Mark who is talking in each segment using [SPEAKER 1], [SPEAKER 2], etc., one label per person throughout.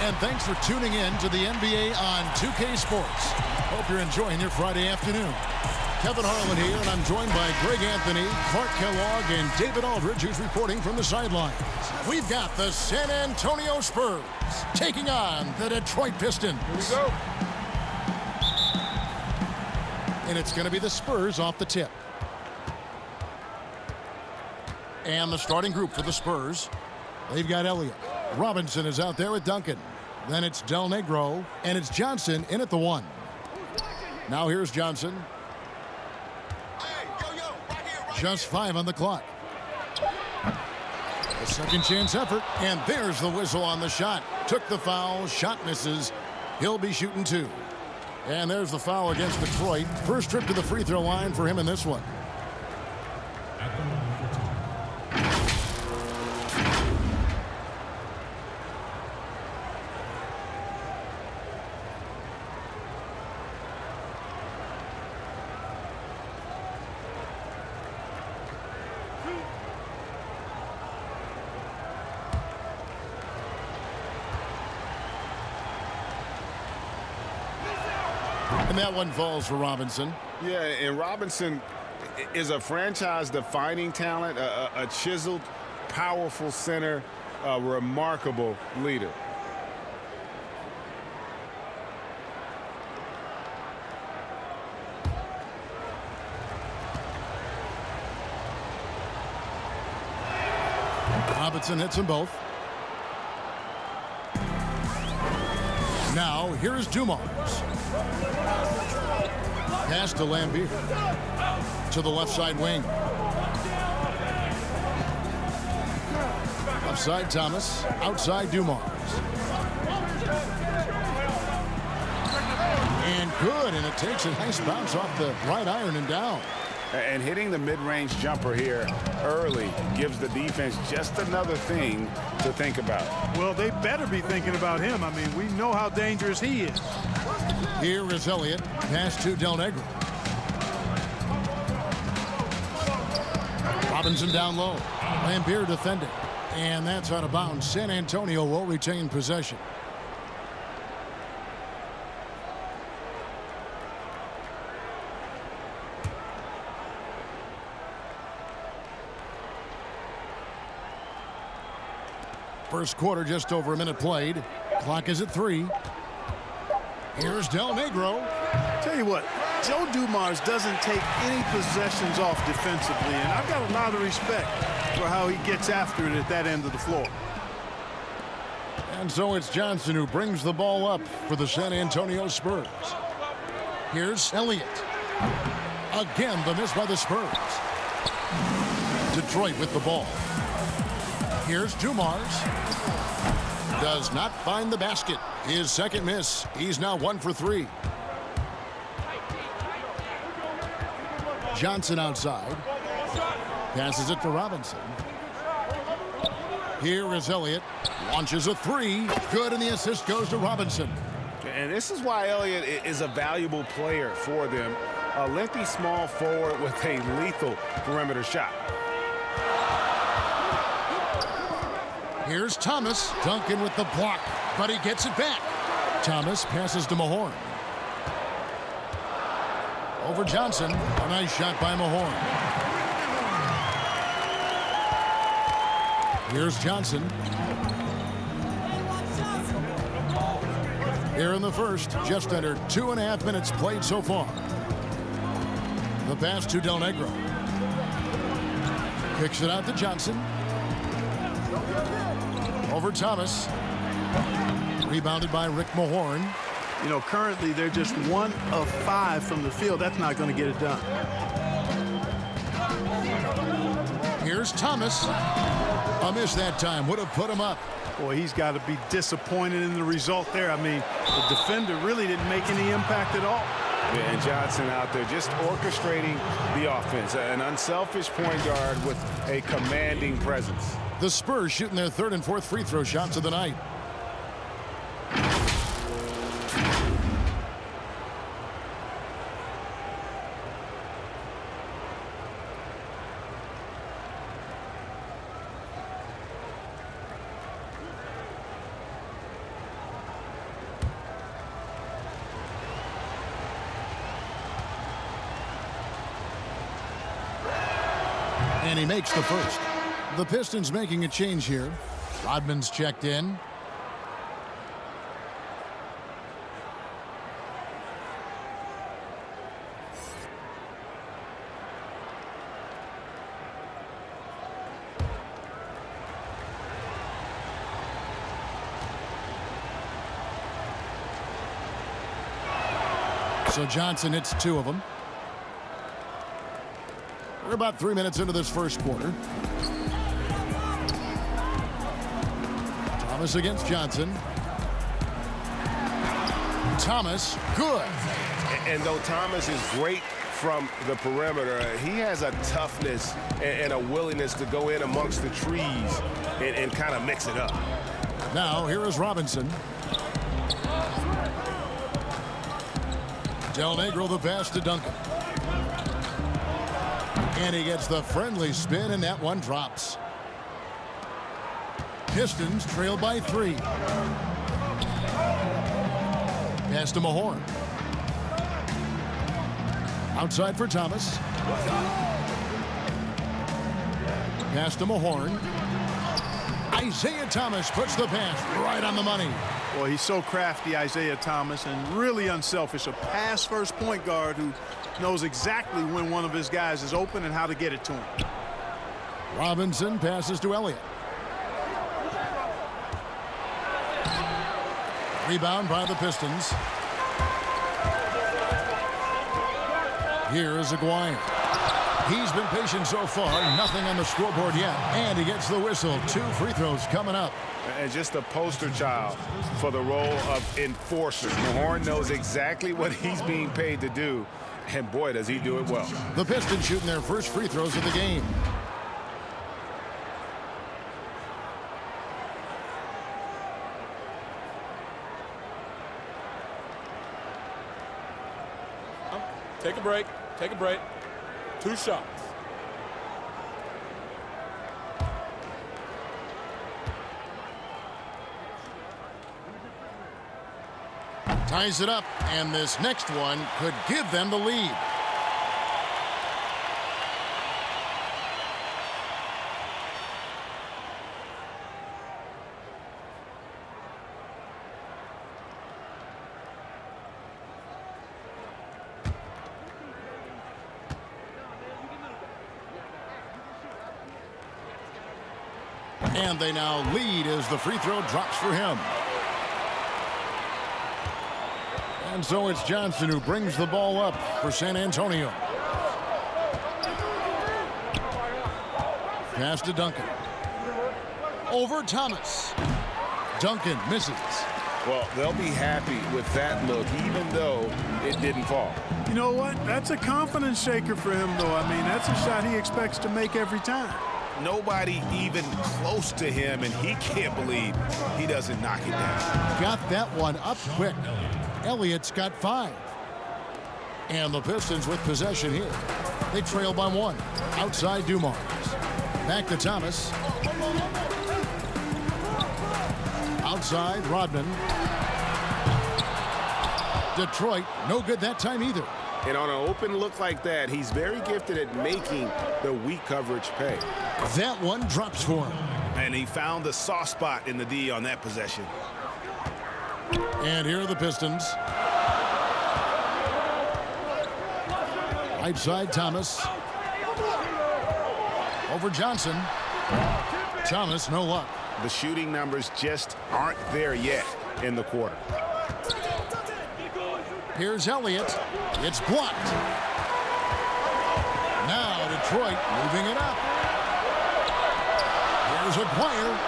[SPEAKER 1] and thanks for tuning in to the NBA on 2K Sports. Hope you're enjoying your Friday afternoon. Kevin Harlan here, and I'm joined by Greg Anthony, Clark Kellogg, and David Aldridge, who's reporting from the sidelines. We've got the San Antonio Spurs taking on the Detroit Pistons.
[SPEAKER 2] Here we go.
[SPEAKER 1] And it's going to be the Spurs off the tip. And the starting group for the Spurs, they've got Elliott. Robinson is out there with Duncan. Then it's Del Negro, and it's Johnson in at the 1. Now here's Johnson. Just 5 on the clock. A second chance effort, and there's the whistle on the shot. Took the foul, shot misses. He'll be shooting 2. And there's the foul against Detroit. First trip to the free throw line for him in this one. And that one falls for Robinson.
[SPEAKER 2] Yeah, and Robinson is a franchise-defining talent, a chiseled, powerful center, a remarkable leader.
[SPEAKER 1] Robinson hits them both. Now, here's Dumars. Pass to Lambeer. To the left side wing. Upside Thomas. Outside Dumars. And good, and it takes a nice bounce off the right iron and down.
[SPEAKER 2] And hitting the mid-range jumper here early gives the defense just another thing to think about.
[SPEAKER 3] Well, they better be thinking about him. I mean, we know how dangerous he is.
[SPEAKER 1] Here is Elliott. Pass to Del Negro. Robinson down low. Lambeer defending. And that's out of bounds. San Antonio will retain possession. First quarter, just over a minute played. Clock is at 3. Here's Del Negro.
[SPEAKER 3] Tell you what, Joe Dumars doesn't take any possessions off defensively, and I've got a lot of respect for how he gets after it at that end of the floor.
[SPEAKER 1] And so it's Johnson who brings the ball up for the San Antonio Spurs. Here's Elliott. Again, the miss by the Spurs. Detroit with the ball. Here's Dumars. Does not find the basket. His second miss. He's now 1 for 3. Johnson outside. Passes it to Robinson. Here is Elliott. Launches a 3. Good, and the assist goes to Robinson.
[SPEAKER 2] And this is why Elliott is a valuable player for them. A lengthy small forward with a lethal perimeter shot.
[SPEAKER 1] Here's Thomas. Duncan with the block, but he gets it back. Thomas passes to Mahorn. Over Johnson. A nice shot by Mahorn. Here's Johnson. Here in the first, just under 2.5 minutes played so far. The pass to Del Negro. Kicks it out to Johnson. Over Thomas. Rebounded by Rick Mahorn.
[SPEAKER 3] You know, currently they're just 1 of 5 from the field. That's not going to get it done.
[SPEAKER 1] Here's Thomas. A miss that time. Would have put him up.
[SPEAKER 3] Boy, he's got to be disappointed in the result there. I mean, the defender really didn't make any impact at all.
[SPEAKER 2] Yeah, and Johnson out there just orchestrating the offense. An unselfish point guard with a commanding presence.
[SPEAKER 1] The Spurs shooting their 3rd and 4th free throw shots of the night. And he makes the first. The Pistons making a change here. Rodman's checked in. So Johnson hits 2 of them. We're about 3 minutes into this first quarter. Thomas against Johnson. Thomas, good.
[SPEAKER 2] And though Thomas is great from the perimeter, he has a toughness and a willingness to go in amongst the trees and kind of mix it up.
[SPEAKER 1] Now here is Robinson. Del Negro the pass to Duncan. And he gets the friendly spin, and that one drops. Pistons trail by 3. Pass to Mahorn. Outside for Thomas. Pass to Mahorn. Isaiah Thomas puts the pass right on the money.
[SPEAKER 3] Well, he's so crafty, Isaiah Thomas, and really unselfish. A pass-first point guard who knows exactly when one of his guys is open and how to get it to him.
[SPEAKER 1] Robinson passes to Elliott. Rebound by the Pistons. Here is Aguirre. He's been patient so far. Nothing on the scoreboard yet. And he gets the whistle. 2 free throws coming up.
[SPEAKER 2] And just a poster child for the role of enforcer. Mahorn knows exactly what he's being paid to do. And boy, does he do it well.
[SPEAKER 1] The Pistons shooting their first free throws of the game.
[SPEAKER 4] Take a break. Take a break. 2 shots.
[SPEAKER 1] Ties it up, and this next one could give them the lead. And they now lead as the free throw drops for him. And so it's Johnson who brings the ball up for San Antonio. Pass to Duncan. Over Thomas. Duncan misses.
[SPEAKER 2] Well, they'll be happy with that look, even though it didn't fall.
[SPEAKER 3] You know what? That's a confidence shaker for him, though. I mean, that's a shot he expects to make every time.
[SPEAKER 2] Nobody even close to him, and he can't believe he doesn't knock it down.
[SPEAKER 1] Got that one up quick. Elliott's got 5. And the Pistons with possession here. They trail by 1. Outside Dumars. Back to Thomas. Outside Rodman. Detroit, no good that time either.
[SPEAKER 2] And on an open look like that, he's very gifted at making the weak coverage pay.
[SPEAKER 1] That one drops for him.
[SPEAKER 2] And he found the soft spot in the D on that possession.
[SPEAKER 1] And here are the Pistons. Right side Thomas. Over Johnson. Thomas, no luck.
[SPEAKER 2] The shooting numbers just aren't there yet in the quarter.
[SPEAKER 1] Here's Elliott. It's blocked. Now Detroit moving it up. Here's Aguirre.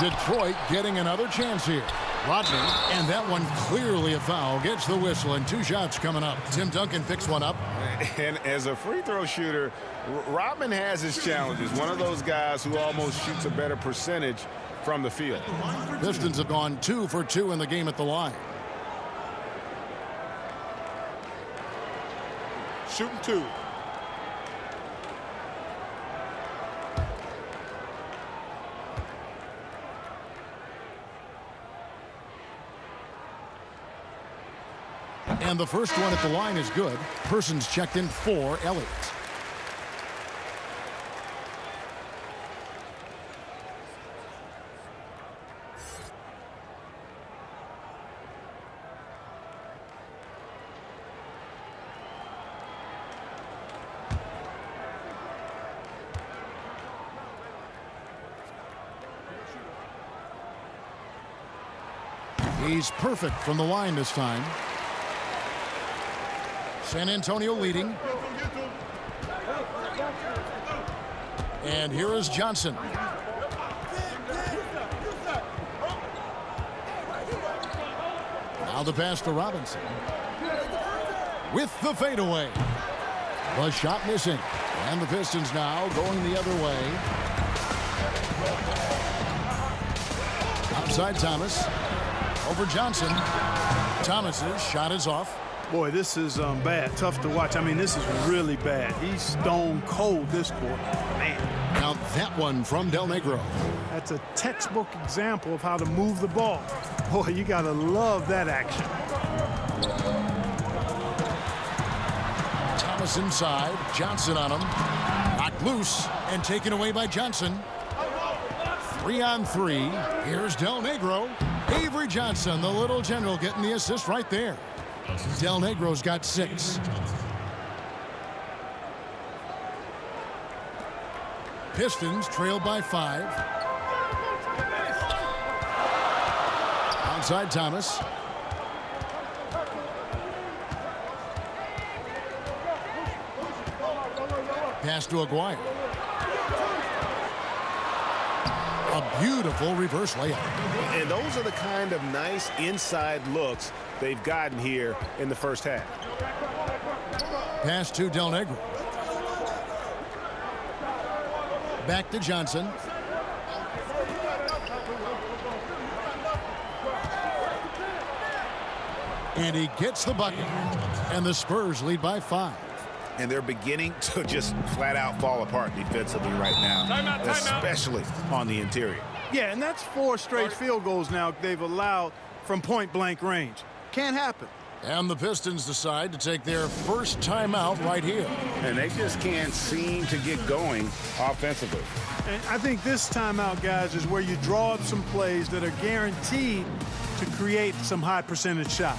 [SPEAKER 1] Detroit getting another chance here. Rodman, and that one clearly a foul, gets the whistle, and 2 shots coming up. Tim Duncan picks one up.
[SPEAKER 2] And as a free throw shooter, Rodman has his challenges. One of those guys who almost shoots a better percentage from the field.
[SPEAKER 1] Pistons have gone 2 for 2 in the game at the line.
[SPEAKER 4] Shooting 2.
[SPEAKER 1] And the first one at the line is good. Persons checked in for Elliott. He's perfect from the line this time. San Antonio leading. And here is Johnson. Now the pass to Robinson. With the fadeaway. The shot missing. And the Pistons now going the other way. Outside Thomas. Over Johnson. Thomas's shot is off.
[SPEAKER 3] Boy, this is bad. Tough to watch. I mean, this is really bad. He's stone cold this quarter. Man.
[SPEAKER 1] Now that one from Del Negro.
[SPEAKER 3] That's a textbook example of how to move the ball. Boy, you got to love that action.
[SPEAKER 1] Thomas inside. Johnson on him. Knocked loose and taken away by Johnson. 3-on-3. Here's Del Negro. Avery Johnson, the little general, getting the assist right there. Del Negro's got 6. Pistons trailed by 5. Outside Thomas. Pass to Aguirre. A beautiful reverse layup.
[SPEAKER 2] And those are the kind of nice inside looks they've gotten here in the first half.
[SPEAKER 1] Pass to Del Negro. Back to Johnson. And he gets the bucket. And the Spurs lead by 5.
[SPEAKER 2] And they're beginning to just flat out fall apart defensively right now, especially on the interior.
[SPEAKER 3] Yeah, and that's 4 straight field goals now they've allowed from point-blank range. Can't happen.
[SPEAKER 1] And the Pistons decide to take their first timeout right here.
[SPEAKER 2] And they just can't seem to get going offensively.
[SPEAKER 3] And I think this timeout, guys, is where you draw up some plays that are guaranteed to create some high-percentage shots.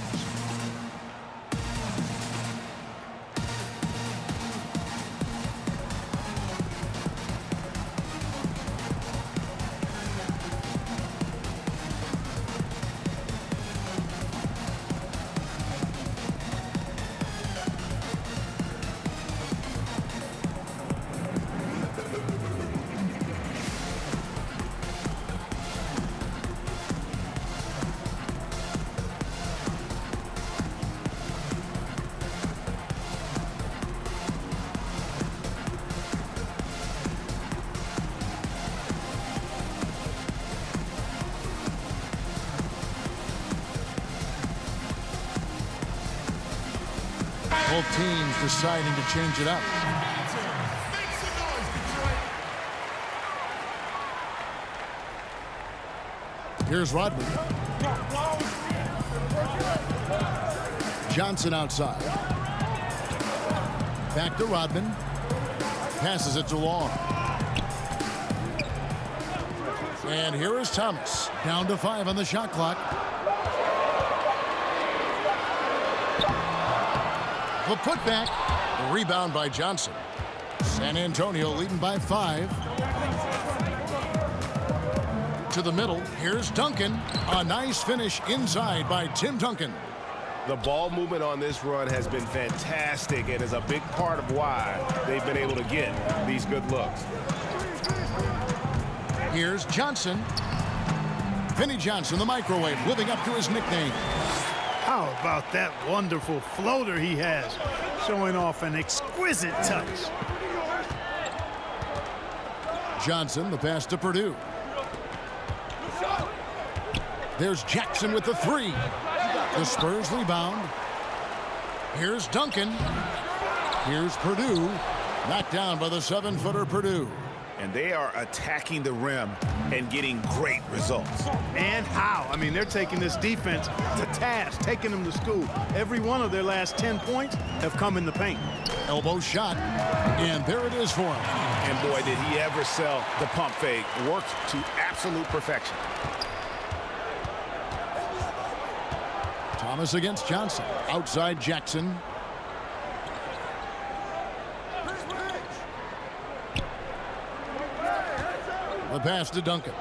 [SPEAKER 1] Both teams deciding to change it up. Here's Rodman. Johnson outside. Back to Rodman. Passes it to Long. And here is Thomas. Down to 5 on the shot clock. The putback. The rebound by Johnson. San Antonio leading by 5. To the middle. Here's Duncan. A nice finish inside by Tim Duncan.
[SPEAKER 2] The ball movement on this run has been fantastic and is a big part of why they've been able to get these good looks.
[SPEAKER 1] Here's Johnson. Vinnie Johnson, the microwave, living up to his nickname.
[SPEAKER 3] How about that wonderful floater he has, showing off an exquisite touch.
[SPEAKER 1] Johnson, the pass to Purdue. There's Jackson with the 3. The Spurs rebound. Here's Duncan. Here's Purdue. Knocked down by the 7-footer Purdue.
[SPEAKER 2] And they are attacking the rim and getting great results.
[SPEAKER 3] And how? I mean, they're taking this defense to task, taking them to school. Every one of their last 10 points have come in the paint.
[SPEAKER 1] Elbow shot. And there it is for him.
[SPEAKER 2] And boy, did he ever sell the pump fake. Worked to absolute perfection.
[SPEAKER 1] Thomas against Johnson. Outside Jackson. The pass to Duncan.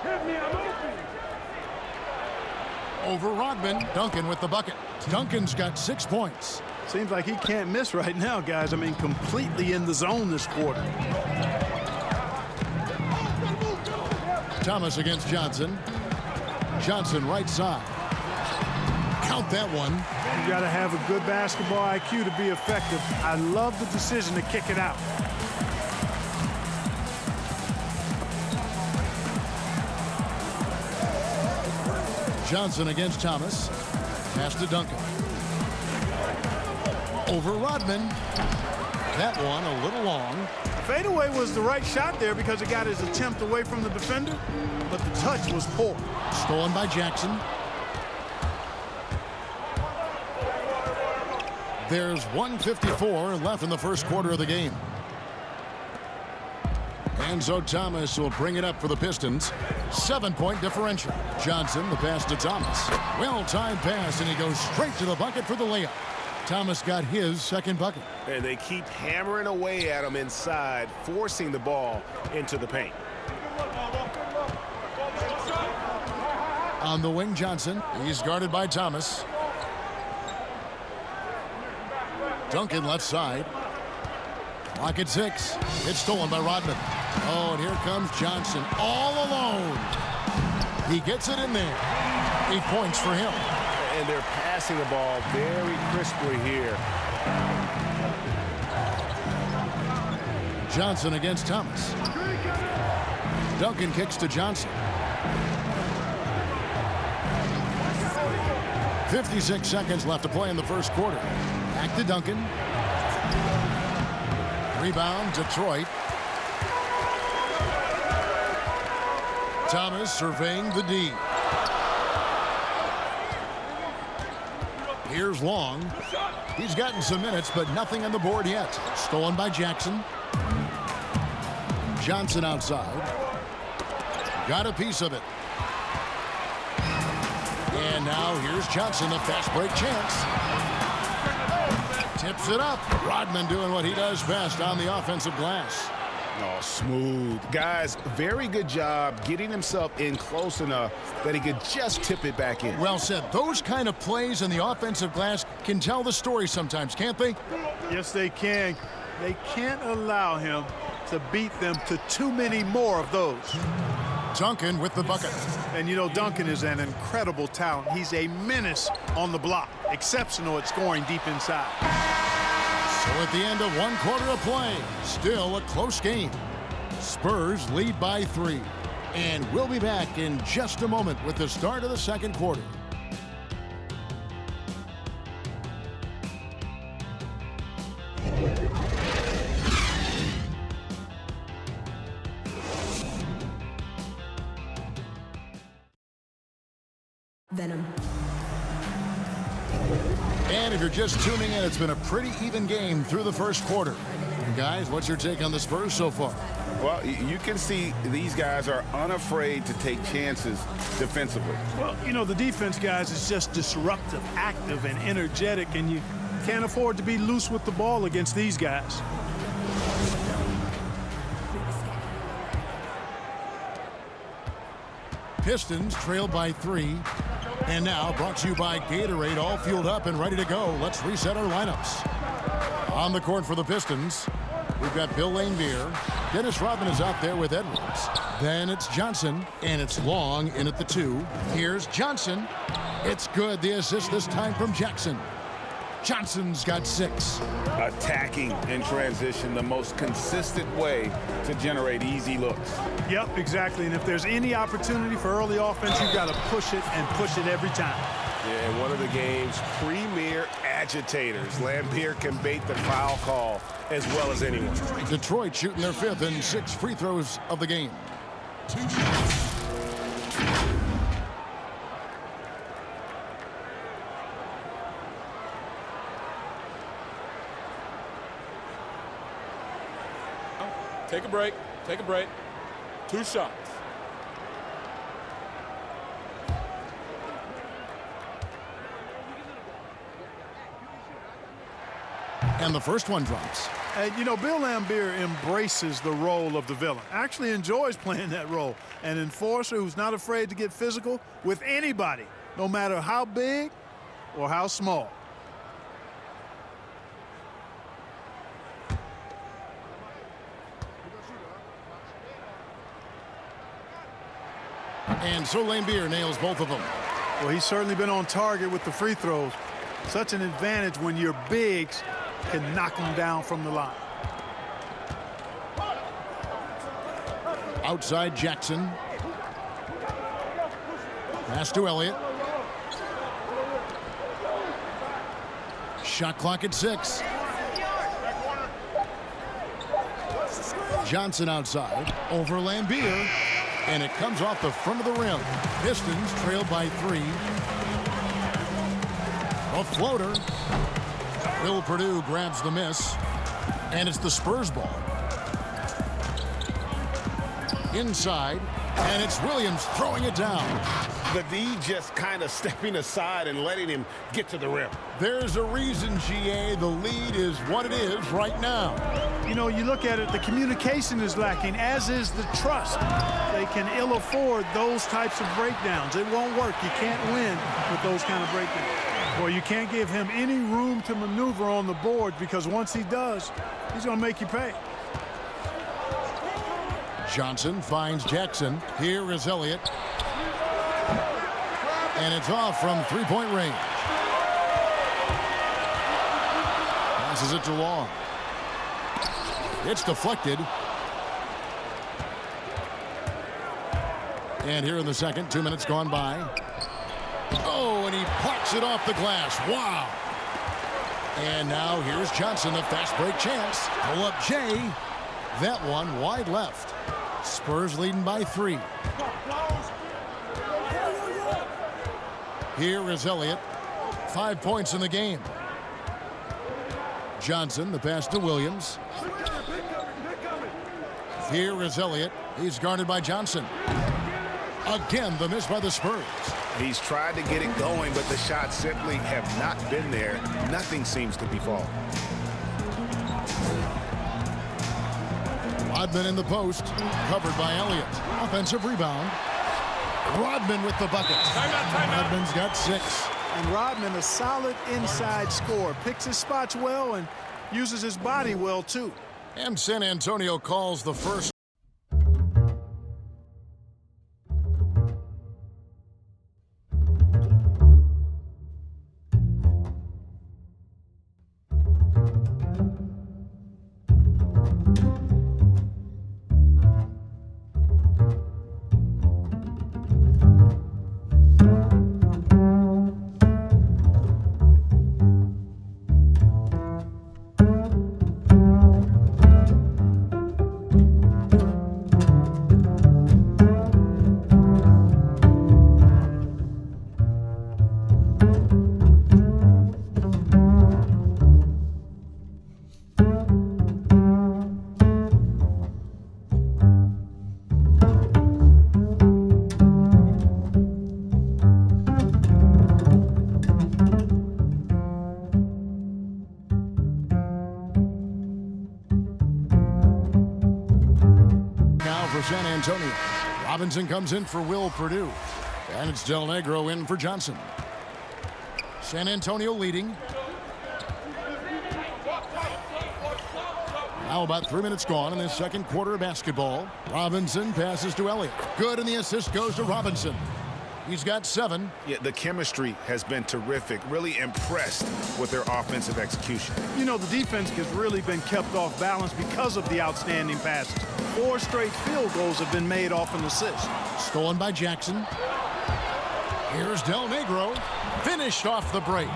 [SPEAKER 1] Over Rodman. Duncan with the bucket. Duncan's got 6 points.
[SPEAKER 3] Seems like he can't miss right now, guys. I mean, completely in the zone this quarter.
[SPEAKER 1] Thomas against Johnson. Johnson right side. Count that one.
[SPEAKER 3] You got to have a good basketball IQ to be effective. I love the decision to kick it out.
[SPEAKER 1] Johnson against Thomas. Pass to Duncan. Over Rodman. That one a little long.
[SPEAKER 3] Fadeaway was the right shot there because it got his attempt away from the defender, but the touch was poor.
[SPEAKER 1] Stolen by Jackson. There's 1:54 left in the first quarter of the game. And so Thomas will bring it up for the Pistons. 7-point differential. Johnson, the pass to Thomas. Well-timed pass, and he goes straight to the bucket for the layup. Thomas got his second bucket.
[SPEAKER 5] And they keep hammering away at him inside, forcing the ball into the paint.
[SPEAKER 1] On the wing, Johnson. He's guarded by Thomas. Duncan left side. Clock at 6. It's stolen by Rodman. Oh, and here comes Johnson all alone. He gets it in there. 8 points for him.
[SPEAKER 5] And they're passing the ball very crisply here.
[SPEAKER 1] Johnson against Thomas. Duncan kicks to Johnson. 56 seconds left to play in the first quarter. Back to Duncan. Rebound, Detroit. Thomas surveying the D. Here's Long. He's gotten some minutes, but nothing on the board yet. Stolen by Jackson. Johnson outside. Got a piece of it. And now here's Johnson, a fast break chance. Tips it up. Rodman doing what he does best on the offensive glass.
[SPEAKER 2] Oh, smooth.
[SPEAKER 5] Guys, very good job getting himself in close enough that he could just tip it back in.
[SPEAKER 1] Well said. Those kind of plays in the offensive glass can tell the story sometimes, can't they?
[SPEAKER 3] Yes, they can. They can't allow him to beat them to too many more of those.
[SPEAKER 1] Duncan with the bucket.
[SPEAKER 3] And, you know, Duncan is an incredible talent. He's a menace on the block. Exceptional at scoring deep inside.
[SPEAKER 1] So at the end of 1 quarter of play, still a close game. Spurs lead by 3. And we'll be back in just a moment with the start of the second quarter.
[SPEAKER 6] Venom.
[SPEAKER 1] And if you're just tuning in, it's been a pretty even game through the first quarter. Guys, what's your take on the Spurs so far?
[SPEAKER 2] Well, you can see these guys are unafraid to take chances defensively.
[SPEAKER 3] Well, you know, the defense, guys, is just disruptive, active, and energetic, and you can't afford to be loose with the ball against these guys.
[SPEAKER 1] Pistons trail by 3. And now brought to you by Gatorade, all fueled up and ready to go. Let's reset our lineups. On the court for the Pistons, we've got Bill Laimbeer. Dennis Rodman is out there with Edwards. Then it's Johnson, and it's Long in at the 2. Here's Johnson. It's good. The assist this time from Jackson. Johnson's got 6.
[SPEAKER 2] Attacking in transition, the most consistent way to generate easy looks.
[SPEAKER 3] Yep, exactly. And if there's any opportunity for early offense, you've got to push it and push it every time.
[SPEAKER 5] Yeah, and one of the game's premier agitators. Laimbeer can bait the foul call as well as anyone.
[SPEAKER 1] Detroit shooting their 5th and 6 free throws of the game.
[SPEAKER 4] Take a break. Take a break. 2 shots.
[SPEAKER 1] And the first one drops.
[SPEAKER 3] And, you know, Bill Laimbeer embraces the role of the villain. Actually enjoys playing that role. An enforcer who's not afraid to get physical with anybody. no matter how big or how small.
[SPEAKER 1] And so Lambeer nails both of them.
[SPEAKER 3] Well, he's certainly been on target with the free throws. Such an advantage when your bigs can knock them down from the line.
[SPEAKER 1] Outside Jackson. Pass to Elliott. Shot clock at 6. Johnson outside. Over Lambeer. And it comes off the front of the rim. Pistons trail by 3. A floater. Will Perdue grabs the miss. And it's the Spurs ball. Inside. And it's Williams throwing it down.
[SPEAKER 2] The D just kind of stepping aside and letting him get to the rim.
[SPEAKER 1] There's a reason, GA, the lead is what it is right now.
[SPEAKER 3] You know, you look at it, the communication is lacking, as is the trust. They can ill afford those types of breakdowns. It won't work. You can't win with those kind of breakdowns. Or you can't give him any room to maneuver on the board, because once he does, he's going to make you pay.
[SPEAKER 1] Johnson finds Jackson. Here is Elliott. And it's off from three-point range. Passes it to Long. It's deflected. And here in the second, 2 minutes gone by. Oh, and he plucks it off the glass. Wow. And now here's Johnson, the fast break chance. Pull up Jay. That one wide left. Spurs leading by 3. Here is Elliott. 5 points in the game. Johnson, the pass to Williams. Here is Elliott. He's guarded by Johnson. Again, the miss by the Spurs.
[SPEAKER 5] He's tried to get it going, but the shots simply have not been there. Nothing seems to be falling.
[SPEAKER 1] Rodman in the post, covered by Elliott. Offensive rebound. Rodman with the bucket. Rodman's got 6.
[SPEAKER 3] And Rodman, a solid inside scorer, picks his spots well and uses his body well, too.
[SPEAKER 1] And San Antonio calls the first. San Antonio. Robinson comes in for Will Perdue. And it's Del Negro in for Johnson. San Antonio leading. Now about 3 minutes gone in this second quarter of basketball. Robinson passes to Elliott. Good, and the assist goes to Robinson. He's got 7.
[SPEAKER 2] Yeah, the chemistry has been terrific. Really impressed with their offensive execution.
[SPEAKER 3] You know, the defense has really been kept off balance because of the outstanding passes. 4 straight field goals have been made off an assist.
[SPEAKER 1] Stolen by Jackson. Here's Del Negro. Finished off the break.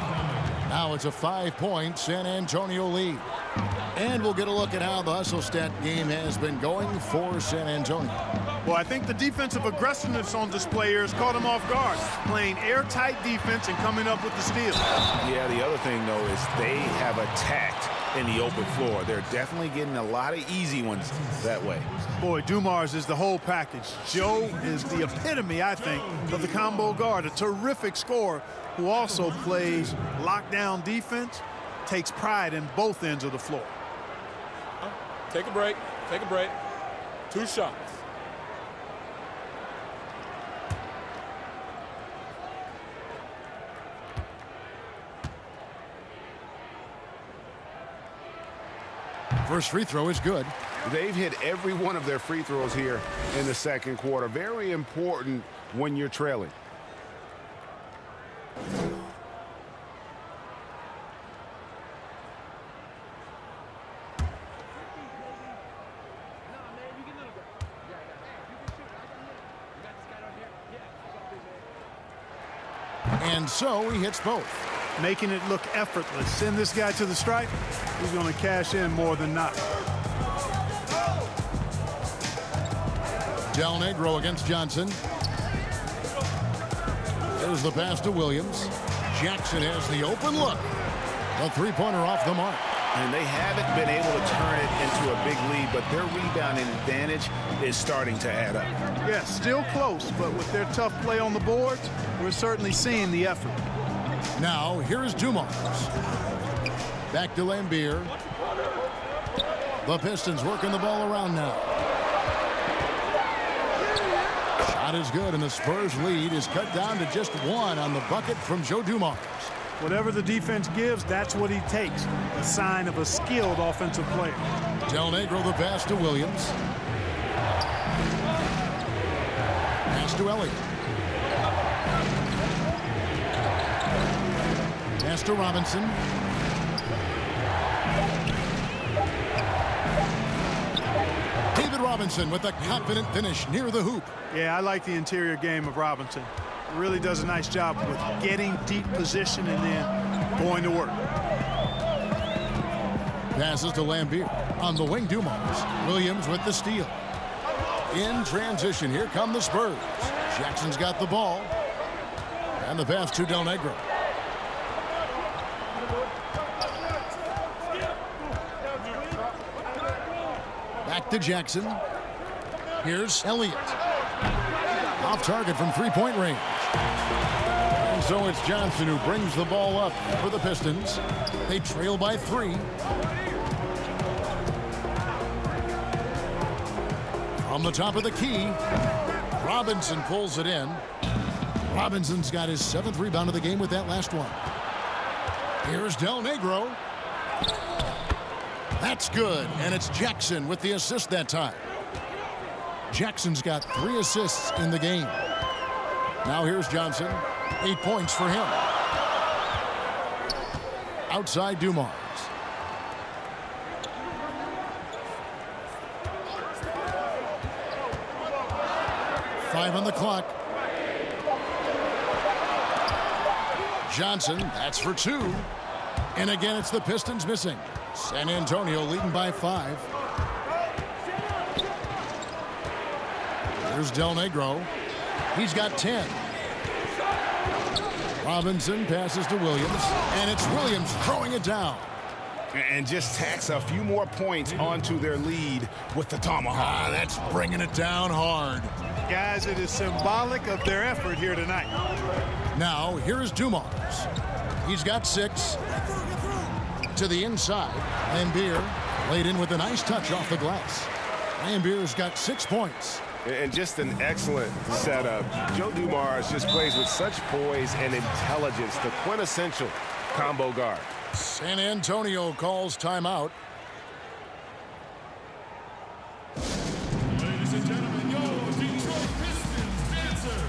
[SPEAKER 1] Now it's a 5-point San Antonio lead. And we'll get a look at how the hustle stat game has been going for San Antonio.
[SPEAKER 3] Well, I think the defensive aggressiveness on display here has caught them off guard, playing airtight defense and coming up with the steals.
[SPEAKER 2] Yeah, the other thing, though, is they have attacked in the open floor. They're definitely getting a lot of easy ones that way.
[SPEAKER 3] Boy, Dumars is the whole package. Joe is the epitome, I think, of the combo guard, a terrific scorer who also plays lockdown defense, takes pride in both ends of the floor.
[SPEAKER 4] Take a break. Take a break. 2 shots.
[SPEAKER 1] First free throw is good.
[SPEAKER 5] They've hit every one of their free throws here in the second quarter. Very important when you're trailing.
[SPEAKER 1] And so he hits both.
[SPEAKER 3] Making it look effortless. Send this guy to the stripe. He's going to cash in more than not.
[SPEAKER 1] Del Negro against Johnson. There's the pass to Williams. Jackson has the open look. The three-pointer off the mark.
[SPEAKER 5] And they haven't been able to turn it into a big lead, but their rebounding advantage is starting to add up.
[SPEAKER 3] Yes, still close, but with their tough play on the boards, we're certainly seeing the effort.
[SPEAKER 1] Now, here's Dumars. Back to Lambier. The Pistons working the ball around now. Shot is good, and the Spurs lead is cut down to just one on the bucket from Joe Dumars.
[SPEAKER 3] Whatever the defense gives, that's what he takes. A sign of a skilled offensive player.
[SPEAKER 1] Del Negro the pass to Williams. Pass to Elliott. Pass to Robinson. David Robinson with a confident finish near the hoop.
[SPEAKER 3] Yeah, I like the interior game of Robinson. Really does a nice job with getting deep position and then going to work.
[SPEAKER 1] Passes to Lambier. On the wing, Dumars. Williams with the steal. In transition, here come the Spurs. Jackson's got the ball. And the pass to Del Negro. Back to Jackson. Here's Elliott. Off target from three-point range. And so it's Johnson who brings the ball up for the Pistons. They trail by 3. From the top of the key, Robinson pulls it in. Robinson's got his 7th rebound of the game with that last one. Here's Del Negro. That's good, and it's Jackson with the assist that time. Jackson's got 3 assists in the game. Now here's Johnson. 8 points for him. Outside Dumars. Five on the clock. Johnson, that's for 2. And again, it's the Pistons missing. San Antonio leading by 5. Here's Del Negro. He's got 10. Robinson passes to Williams, and it's Williams throwing it down.
[SPEAKER 5] And just tacks a few more points onto their lead with the tomahawk.
[SPEAKER 1] That's bringing it down hard.
[SPEAKER 3] Guys, it is symbolic of their effort here tonight.
[SPEAKER 1] Now, here is Dumars. He's got 6. To the inside. Lambier laid in with a nice touch off the glass. Lambier's got 6 points.
[SPEAKER 5] And just an excellent setup. Joe Dumars just plays with such poise and intelligence, the quintessential combo guard.
[SPEAKER 1] San Antonio calls timeout.
[SPEAKER 6] Ladies and gentlemen, your Detroit Pistons dancers.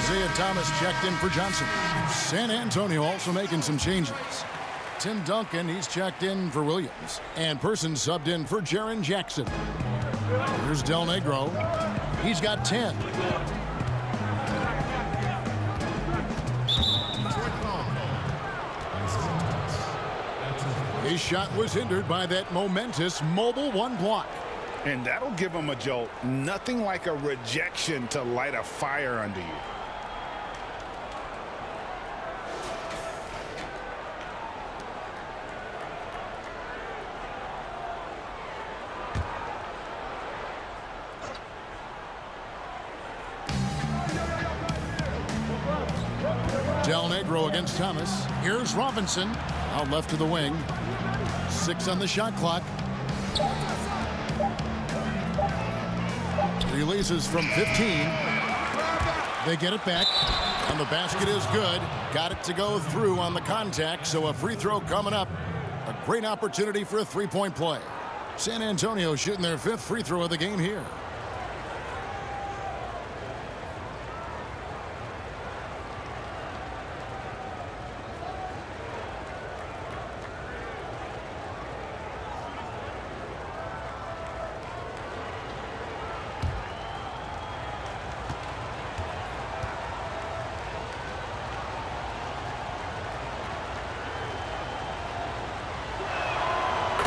[SPEAKER 1] Isaiah Thomas checked in for Johnson. San Antonio also making some changes. Tim Duncan, he's checked in for Williams. And Person subbed in for Jaren Jackson. Here's Del Negro. He's got 10. His shot was hindered by that momentous mobile one block.
[SPEAKER 2] And that'll give him a jolt. Nothing like a rejection to light a fire under you.
[SPEAKER 1] Del Negro against Thomas. Here's Robinson. Out left to the wing. 6 on the shot clock. Releases from 15. They get it back. And the basket is good. Got it to go through on the contact. So a free throw coming up. A great opportunity for a three-point play. San Antonio shooting their 5th free throw of the game here.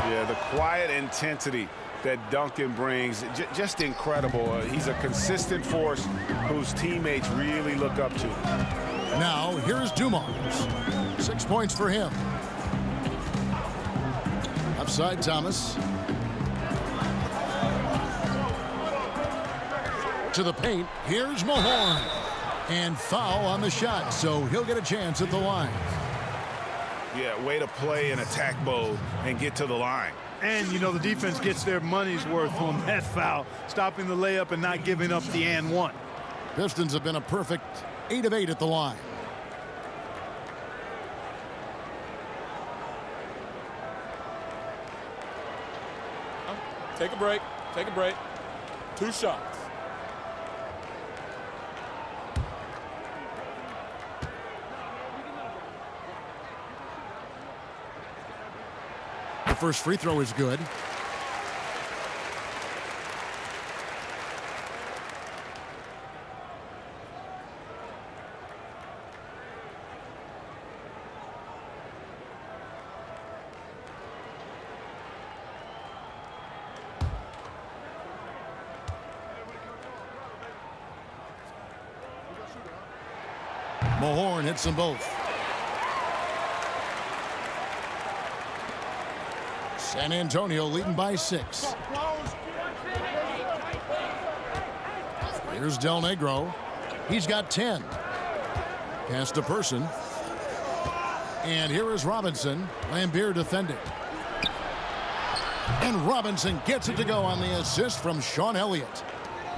[SPEAKER 2] Yeah, the quiet intensity that Duncan brings, just incredible. He's a consistent force whose teammates really look up to.
[SPEAKER 1] Now, here's Dumars. 6 points for him. Upside Thomas. To the paint. Here's Mahorn. And foul on the shot, so he'll get a chance at the line.
[SPEAKER 2] Yeah, way to play in attack mode and get to the line.
[SPEAKER 3] And, you know, the defense gets their money's worth on that foul, stopping the layup and not giving up the and one.
[SPEAKER 1] Pistons have been a perfect 8 of 8 at the line.
[SPEAKER 4] Take a break. Take a break. 2 shots.
[SPEAKER 1] The first free throw is good. Mahorn hits them both. San Antonio leading by 6. Here's Del Negro. He's got 10. Pass to Person. And here is Robinson. Lambeer defending. And Robinson gets it to go on the assist from Sean Elliott.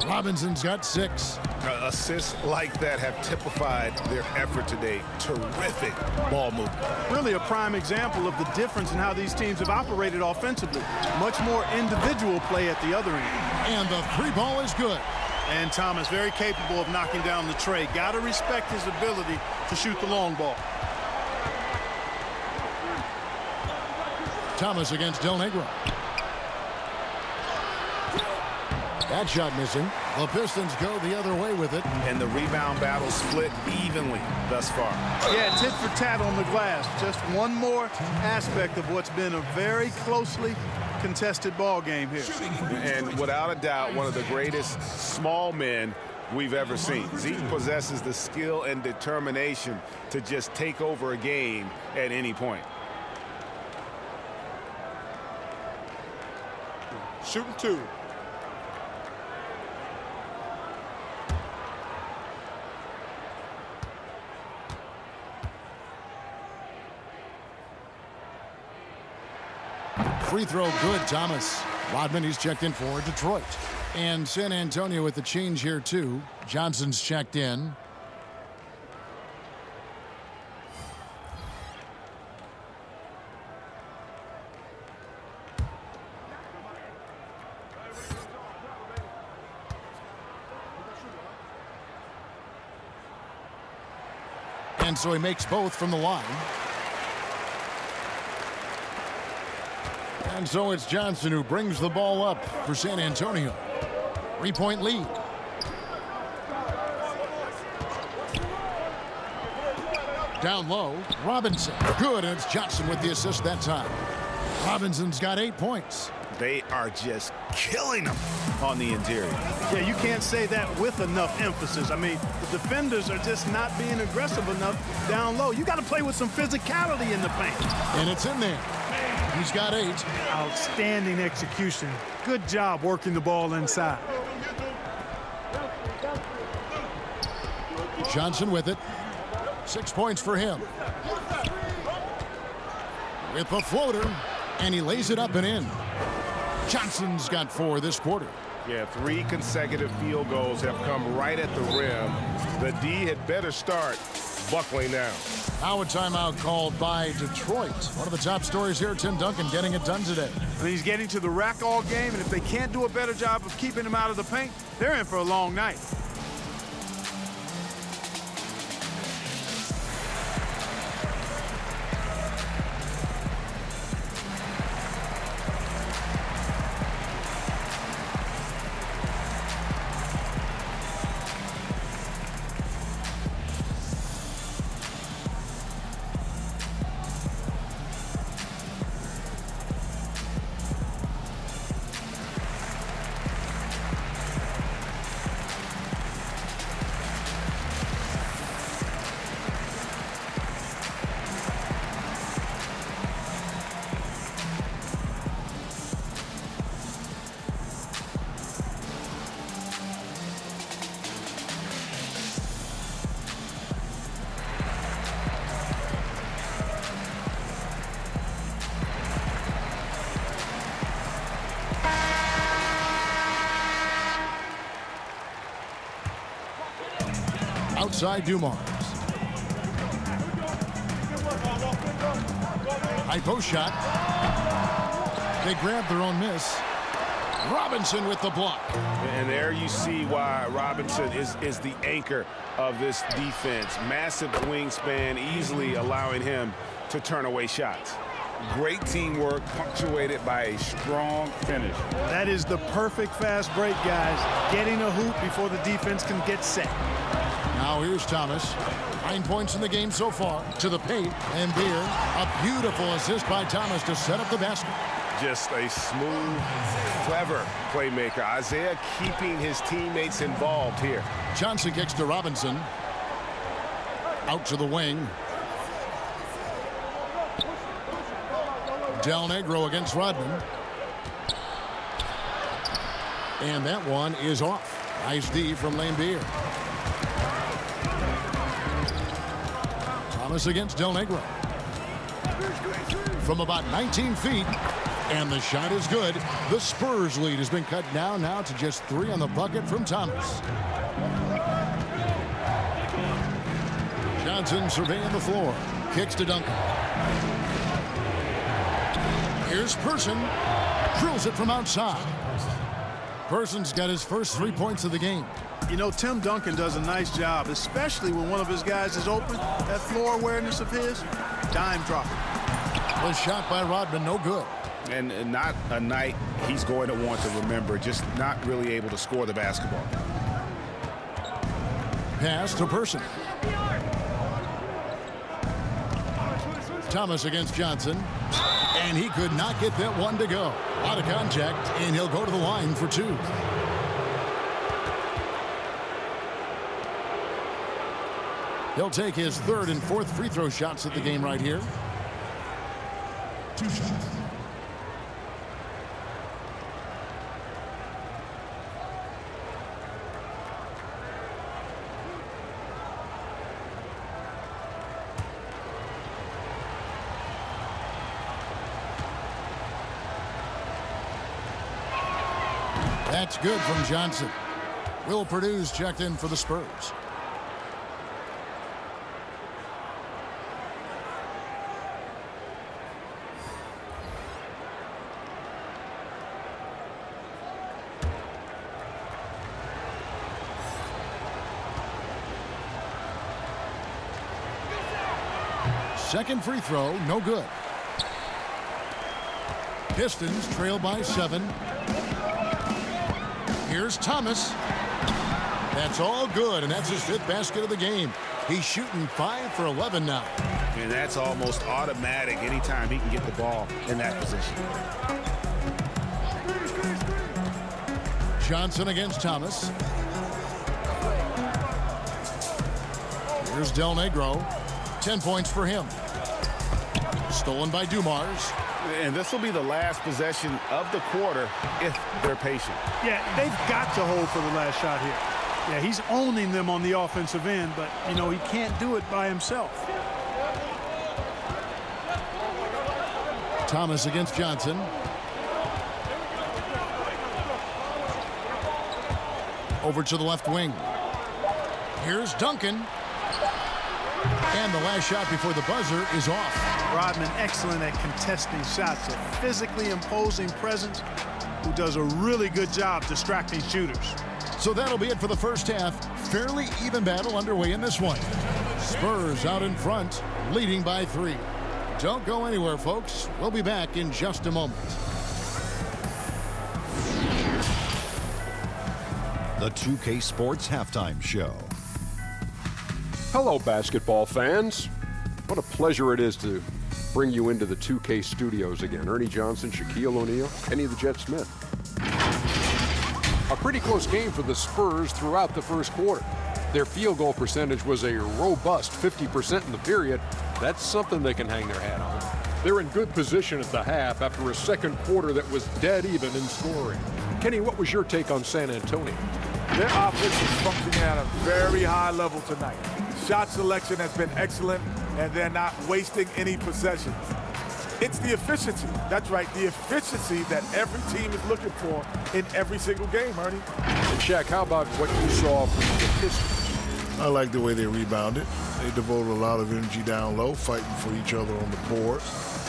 [SPEAKER 1] Robinson's got 6.
[SPEAKER 2] Assists like that have typified their effort today. Terrific ball movement.
[SPEAKER 3] Really a prime example of the difference in how these teams have operated offensively. Much more individual play at the other end.
[SPEAKER 1] And the 3 ball is good.
[SPEAKER 3] And Thomas very capable of knocking down the tray. Got to respect his ability to shoot the long ball.
[SPEAKER 1] Thomas against Del Negro. That shot missing. The Pistons go the other way with it.
[SPEAKER 2] And the rebound battle split evenly thus far.
[SPEAKER 3] Yeah, tit for tat on the glass. Just one more aspect of what's been a very closely contested ball game here.
[SPEAKER 2] And without a doubt, one of the greatest small men we've ever seen. Zeke possesses the skill and determination to just take over a game at any point.
[SPEAKER 4] Shooting 2.
[SPEAKER 1] Free throw good, Thomas. Rodman, he's checked in for Detroit. And San Antonio with the change here, too. Johnson's checked in. And so he makes both from the line. And so it's Johnson who brings the ball up for San Antonio. 3-point lead. Down low, Robinson. Good, and it's Johnson with the assist that time. Robinson's got 8 points.
[SPEAKER 2] They are just killing them on the interior.
[SPEAKER 3] Yeah, you can't say that with enough emphasis. I mean, the defenders are just not being aggressive enough down low. You got to play with some physicality in the paint.
[SPEAKER 1] And it's in there. He's got 8.
[SPEAKER 3] Outstanding execution. Good job working the ball inside.
[SPEAKER 1] Johnson with it. 6 points for him. With the floater, and he lays it up and in. Johnson's got 4 this quarter.
[SPEAKER 5] Yeah, 3 consecutive field goals have come right at the rim. The D had better start buckling down.
[SPEAKER 1] Now a timeout called by Detroit. One of the top stories here, Tim Duncan getting it done today.
[SPEAKER 3] And he's getting to the rack all game, and if they can't do a better job of keeping him out of the paint, they're in for a long night.
[SPEAKER 1] Outside Dumars. High post shot. They grab their own miss. Robinson with the block.
[SPEAKER 2] And there you see why Robinson is the anchor of this defense. Massive wingspan, easily allowing him to turn away shots. Great teamwork punctuated by a strong finish.
[SPEAKER 3] That is the perfect fast break, guys. Getting a hoop before the defense can get set.
[SPEAKER 1] Now here's Thomas. 9 points in the game so far. To the paint, and Beer. A beautiful assist by Thomas to set up the basket.
[SPEAKER 2] Just a smooth, clever playmaker. Isaiah keeping his teammates involved here.
[SPEAKER 1] Johnson kicks to Robinson. Out to the wing. Del Negro against Rodman. And that one is off. Nice D from Lane Beer. Thomas against Del Negro. From about 19 feet. And the shot is good. The Spurs lead has been cut down now to just 3 on the bucket from Thomas. Johnson surveying the floor. Kicks to Duncan. Here's Person. Drills it from outside. Person's got his first 3 points of the game.
[SPEAKER 3] You know, Tim Duncan does a nice job, especially when one of his guys is open. That floor awareness of his, dime drop.
[SPEAKER 1] The shot by Rodman, no good.
[SPEAKER 2] And not a night he's going to want to remember, just not really able to score the basketball.
[SPEAKER 1] Pass to Person. Thomas against Johnson. And he could not get that one to go. Out of contact, and he'll go to the line for 2. He'll take his 3rd and 4th free throw shots at the game right here.
[SPEAKER 6] 2 shots.
[SPEAKER 1] That's good from Johnson. Will Purdue's checked in for the Spurs. Second free throw, no good. Pistons trail by 7. Here's Thomas. That's all good, and that's his 5th basket of the game. He's shooting 5 for 11 now.
[SPEAKER 2] And that's almost automatic anytime he can get the ball in that position.
[SPEAKER 1] Johnson against Thomas. Here's Del Negro. 10 points for him. Stolen by Dumars.
[SPEAKER 2] And this will be the last possession of the quarter if they're patient.
[SPEAKER 3] Yeah, they've got to hold for the last shot here. Yeah, he's owning them on the offensive end, but, you know, he can't do it by himself.
[SPEAKER 1] Thomas against Johnson. Over to the left wing. Here's Duncan. And the last shot before the buzzer is off.
[SPEAKER 3] Rodman excellent at contesting shots. A physically imposing presence who does a really good job distracting shooters.
[SPEAKER 1] So that'll be it for the first half. Fairly even battle underway in this one. Spurs out in front, leading by 3. Don't go anywhere, folks. We'll be back in just a moment.
[SPEAKER 7] The 2K Sports Halftime Show.
[SPEAKER 8] Hello, basketball fans. What a pleasure it is to bring you into the 2K studios again. Ernie Johnson, Shaquille O'Neal, Kenny the Jet Smith. A pretty close game for the Spurs throughout the first quarter. Their field goal percentage was a robust 50% in the period. That's something they can hang their hat on. They're in good position at the half after a second quarter that was dead even in scoring. Kenny, what was your take on San Antonio?
[SPEAKER 9] Their offense is functioning at a very high level tonight. Shot selection has been excellent, and they're not wasting any possessions. It's the efficiency. That's right, the efficiency that every team is looking for in every single game, Ernie.
[SPEAKER 8] And Shaq, how about what you saw from the Pistons?
[SPEAKER 10] I like the way they rebounded. They devoted a lot of energy down low, fighting for each other on the board,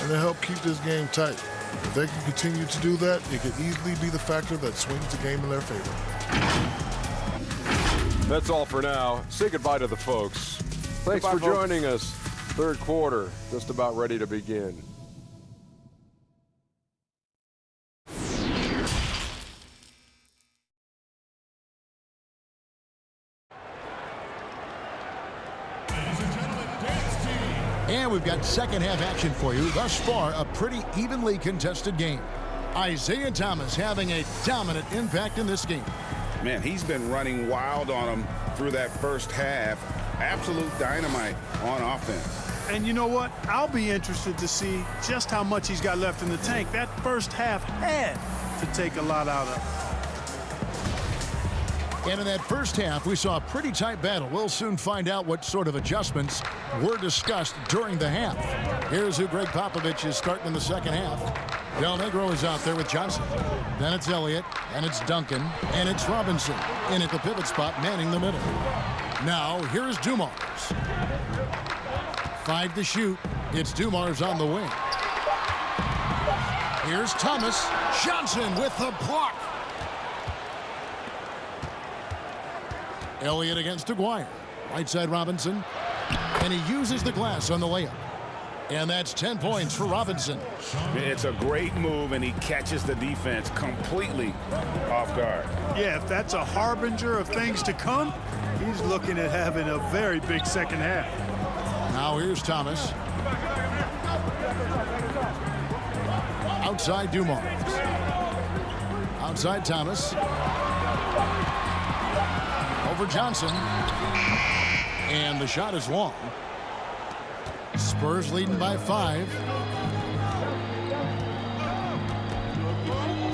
[SPEAKER 10] and they helped keep this game tight. If they can continue to do that, it could easily be the factor that swings the game in their favor.
[SPEAKER 8] That's all for now. Say goodbye to the folks. Thanks for joining us. Third quarter, just about ready to begin.
[SPEAKER 1] And we've got second half action for you. Thus far, a pretty evenly contested game. Isaiah Thomas having a dominant impact in this game.
[SPEAKER 2] Man, he's been running wild on them through that first half. Absolute dynamite on offense.
[SPEAKER 3] And you know what? I'll be interested to see just how much he's got left in the tank. That first half had to take a lot out of it.
[SPEAKER 1] And in that first half, we saw a pretty tight battle. We'll soon find out what sort of adjustments were discussed during the half. Here's who Greg Popovich is starting in the second half. Del Negro is out there with Johnson. Then it's Elliott, and it's Duncan, and it's Robinson in at the pivot spot, manning the middle. Now, here's Dumars. 5 to shoot. It's Dumars on the wing. Here's Thomas. Johnson with the block. Elliott against Aguirre. Right side Robinson. And he uses the glass on the layup. And that's 10 points for Robinson.
[SPEAKER 2] It's a great move, and he catches the defense completely off guard.
[SPEAKER 3] Yeah, if that's a harbinger of things to come, he's looking at having a very big second half.
[SPEAKER 1] Now here's Thomas. Outside Dumars. Outside Thomas. Over Johnson. And the shot is long. Spurs leading by 5.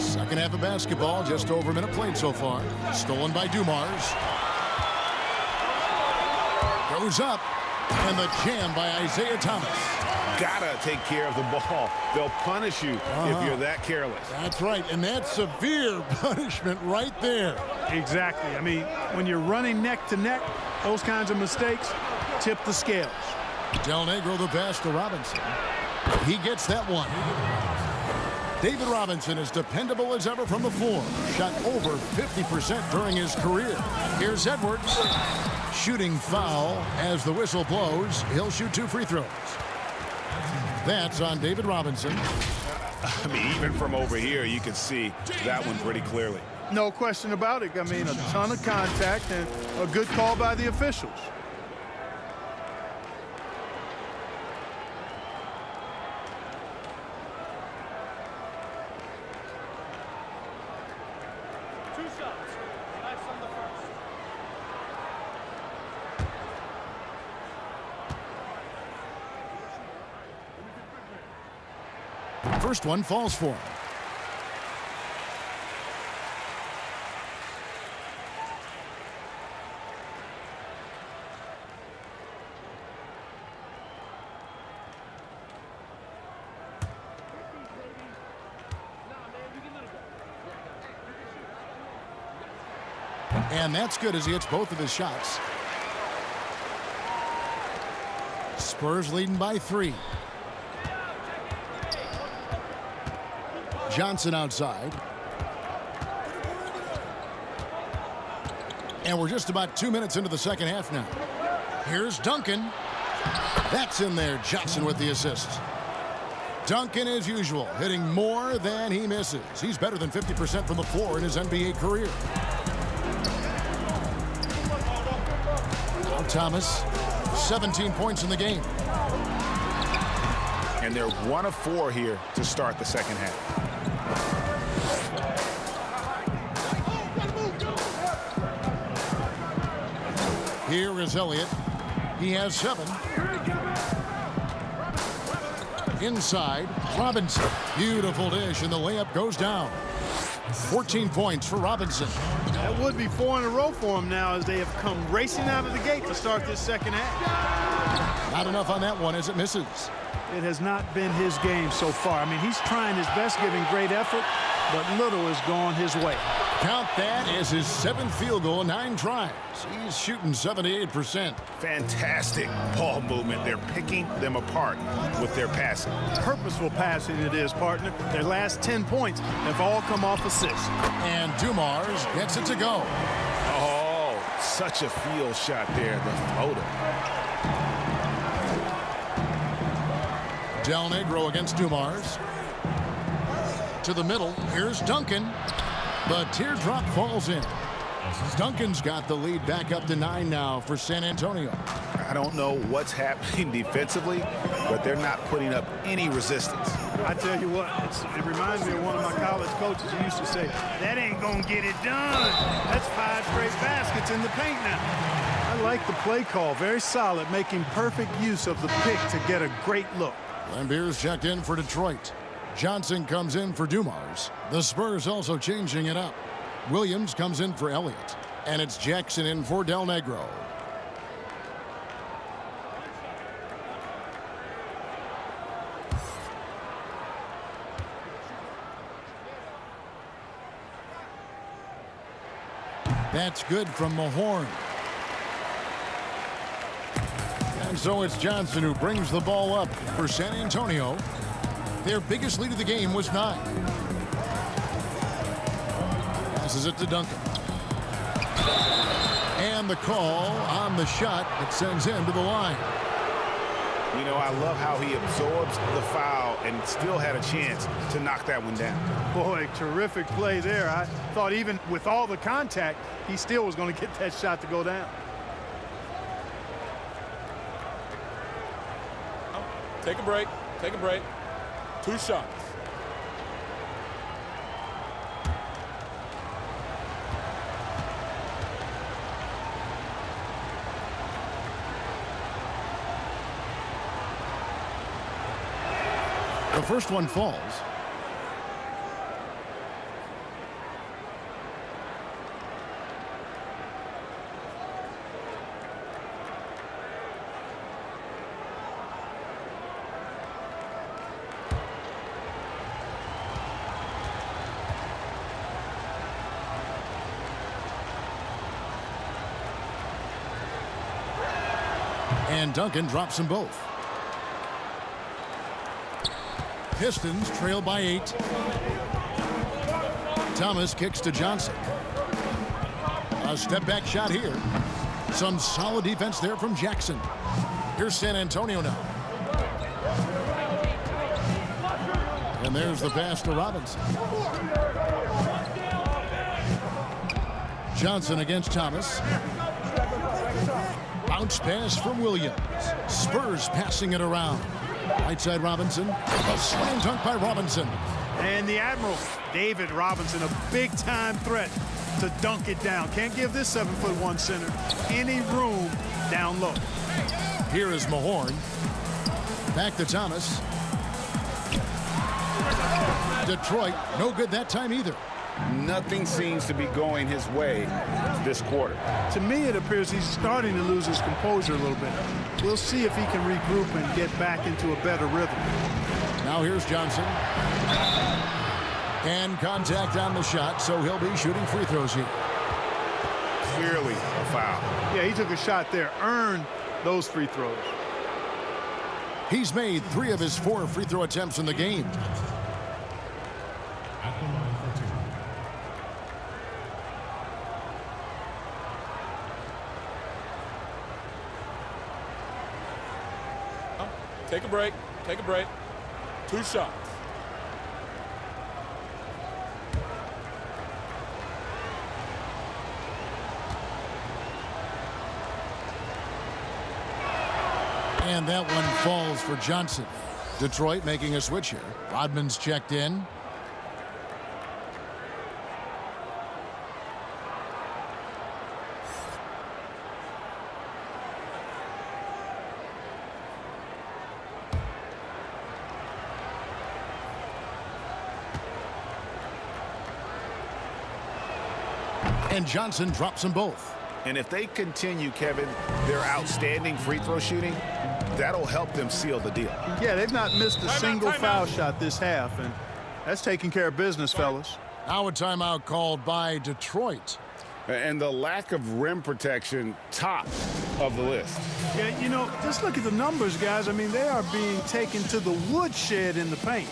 [SPEAKER 1] Second half of basketball, just over a minute played so far. Stolen by Dumars. Goes up. And the jam by Isaiah Thomas.
[SPEAKER 2] Gotta take care of the ball. They'll punish you if you're that careless.
[SPEAKER 1] That's right, and that's severe punishment right there.
[SPEAKER 3] Exactly. I mean, when you're running neck to neck, those kinds of mistakes tip the scales.
[SPEAKER 1] Del Negro the pass to Robinson. He gets that one. David Robinson is dependable as ever from the floor. Shot over 50% during his career. Here's Edwards. Shooting foul as the whistle blows. He'll shoot 2 free throws. That's on David Robinson.
[SPEAKER 2] I mean, even from over here, you can see that one pretty clearly.
[SPEAKER 3] No question about it. I mean, a ton of contact and a good call by the officials.
[SPEAKER 1] First one falls for him. And that's good as he hits both of his shots. Spurs leading by 3. Johnson outside. And we're just about 2 minutes into the second half now. Here's Duncan. That's in there. Johnson with the assist. Duncan, as usual, hitting more than he misses. He's better than 50% from the floor in his NBA career. Now Thomas, 17 points in the game.
[SPEAKER 2] And they're 1 of 4 here to start the second half.
[SPEAKER 1] Here is Elliott. He has 7. Inside, Robinson. Beautiful dish, and the layup goes down. 14 points for Robinson.
[SPEAKER 3] That would be 4 in a row for him now as they have come racing out of the gate to start this second half.
[SPEAKER 1] Not enough on that one as it misses.
[SPEAKER 3] It has not been his game so far. I mean, he's trying his best, giving great effort, but little has gone his way.
[SPEAKER 1] Count that as his 7th field goal in 9 tries. He's shooting 78%.
[SPEAKER 2] Fantastic ball movement. They're picking them apart with their passing.
[SPEAKER 3] Purposeful passing it is, partner. Their last 10 points have all come off assists.
[SPEAKER 1] And Dumars gets it to go.
[SPEAKER 2] Oh, such a field shot there, the floater.
[SPEAKER 1] Del Negro against Dumars. To the middle. Here's Duncan. The teardrop falls in. Duncan's got the lead back up to 9 now for San Antonio.
[SPEAKER 2] I don't know what's happening defensively, but they're not putting up any resistance.
[SPEAKER 3] I tell you what, it reminds me of one of my college coaches who used to say, that ain't going to get it done. That's 5 straight baskets in the paint now. I like the play call. Very solid, making perfect use of the pick to get a great look.
[SPEAKER 1] Lambier's checked in for Detroit. Johnson comes in for Dumars. The Spurs also changing it up. Williams comes in for Elliott. And it's Jackson in for Del Negro. That's good from Mahorn. And so it's Johnson who brings the ball up for San Antonio. Their biggest lead of the game was 9. Passes it to Duncan. And the call on the shot that sends him to the line.
[SPEAKER 2] You know, I love how he absorbs the foul and still had a chance to knock that one down.
[SPEAKER 3] Boy, terrific play there. I thought even with all the contact, he still was going to get that shot to go down.
[SPEAKER 4] Take a break. Take a break. 2 shots.
[SPEAKER 1] The first one falls. And Duncan drops them both. Pistons trail by 8. Thomas kicks to Johnson. A step back shot here. Some solid defense there from Jackson. Here's San Antonio now. And there's the pass to Robinson. Johnson against Thomas. Bounce pass from Williams. Spurs passing it around. Right side Robinson. A slam dunk by Robinson.
[SPEAKER 3] And the Admiral, David Robinson, a big-time threat to dunk it down. Can't give this 7'1" center any room down low.
[SPEAKER 1] Here is Mahorn. Back to Thomas. Detroit, no good that time either.
[SPEAKER 2] Nothing seems to be going his way this quarter.
[SPEAKER 3] To me, it appears he's starting to lose his composure a little bit. We'll see if he can regroup and get back into a better rhythm.
[SPEAKER 1] Now here's Johnson. And contact on the shot, so he'll be shooting free throws here.
[SPEAKER 2] Clearly a foul.
[SPEAKER 3] Yeah, he took a shot there, earned those free throws.
[SPEAKER 1] He's made 3 of his 4 free throw attempts in the game.
[SPEAKER 6] At the line for 2.
[SPEAKER 4] Take a break. Take a break. 2 shots.
[SPEAKER 1] And that one falls for Johnson. Detroit making a switch here. Rodman's checked in. And Johnson drops them both.
[SPEAKER 2] And if they continue, Kevin, their outstanding free throw shooting, that'll help them seal the deal.
[SPEAKER 3] Yeah, they've not missed a single foul shot this half, and that's taking care of business, fellas.
[SPEAKER 1] Now a timeout called by Detroit.
[SPEAKER 2] And the lack of rim protection, top of the list.
[SPEAKER 3] Yeah, you know, just look at the numbers, guys. I mean, they are being taken to the woodshed in the paint.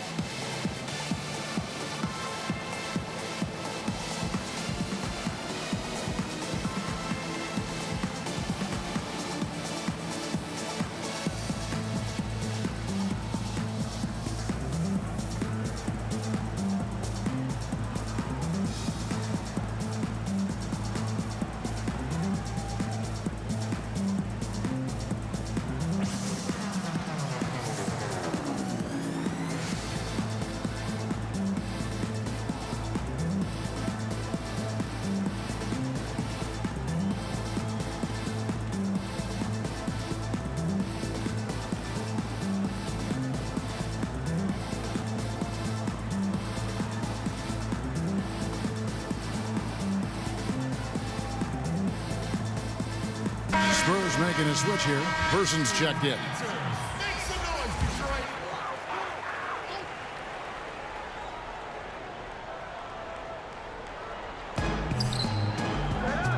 [SPEAKER 1] Spurs making a switch here. Person's checked in.
[SPEAKER 6] Make some noise, Detroit.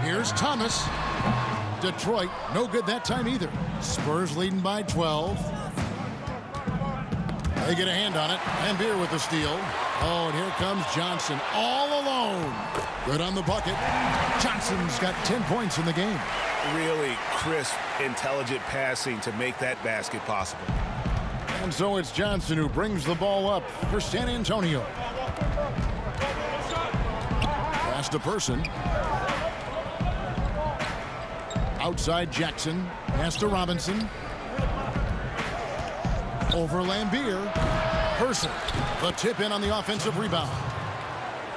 [SPEAKER 1] Here's Thomas. Detroit, no good that time either. Spurs leading by 12. They get a hand on it. Lambeer with the steal. Oh, and here comes Johnson all alone. Good on the bucket. Johnson's got 10 points in the game.
[SPEAKER 2] Really crisp, intelligent passing to make that basket possible.
[SPEAKER 1] And so it's Johnson who brings the ball up for San Antonio. Pass to Person. Outside Jackson. Pass to Robinson. Over Lambeer. Person. The tip in on the offensive rebound.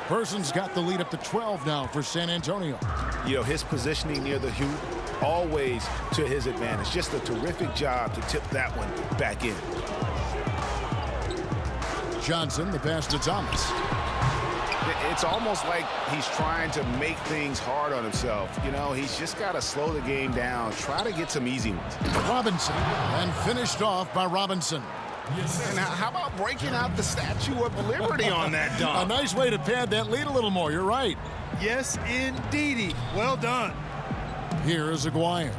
[SPEAKER 1] Person's got the lead up to 12 now for San Antonio.
[SPEAKER 2] You know, his positioning near the hoop, always to his advantage. Just a terrific job to tip that one back in.
[SPEAKER 1] Johnson, the pass to Thomas.
[SPEAKER 2] It's almost like he's trying to make things hard on himself. You know, he's just got to slow the game down, try to get some easy ones.
[SPEAKER 1] Robinson, and finished off by Robinson.
[SPEAKER 2] And how about breaking out the Statue of Liberty on that dunk?
[SPEAKER 1] A nice way to pad that lead a little more. You're right.
[SPEAKER 3] Yes, indeedy. Well done.
[SPEAKER 1] Here is Aguirre.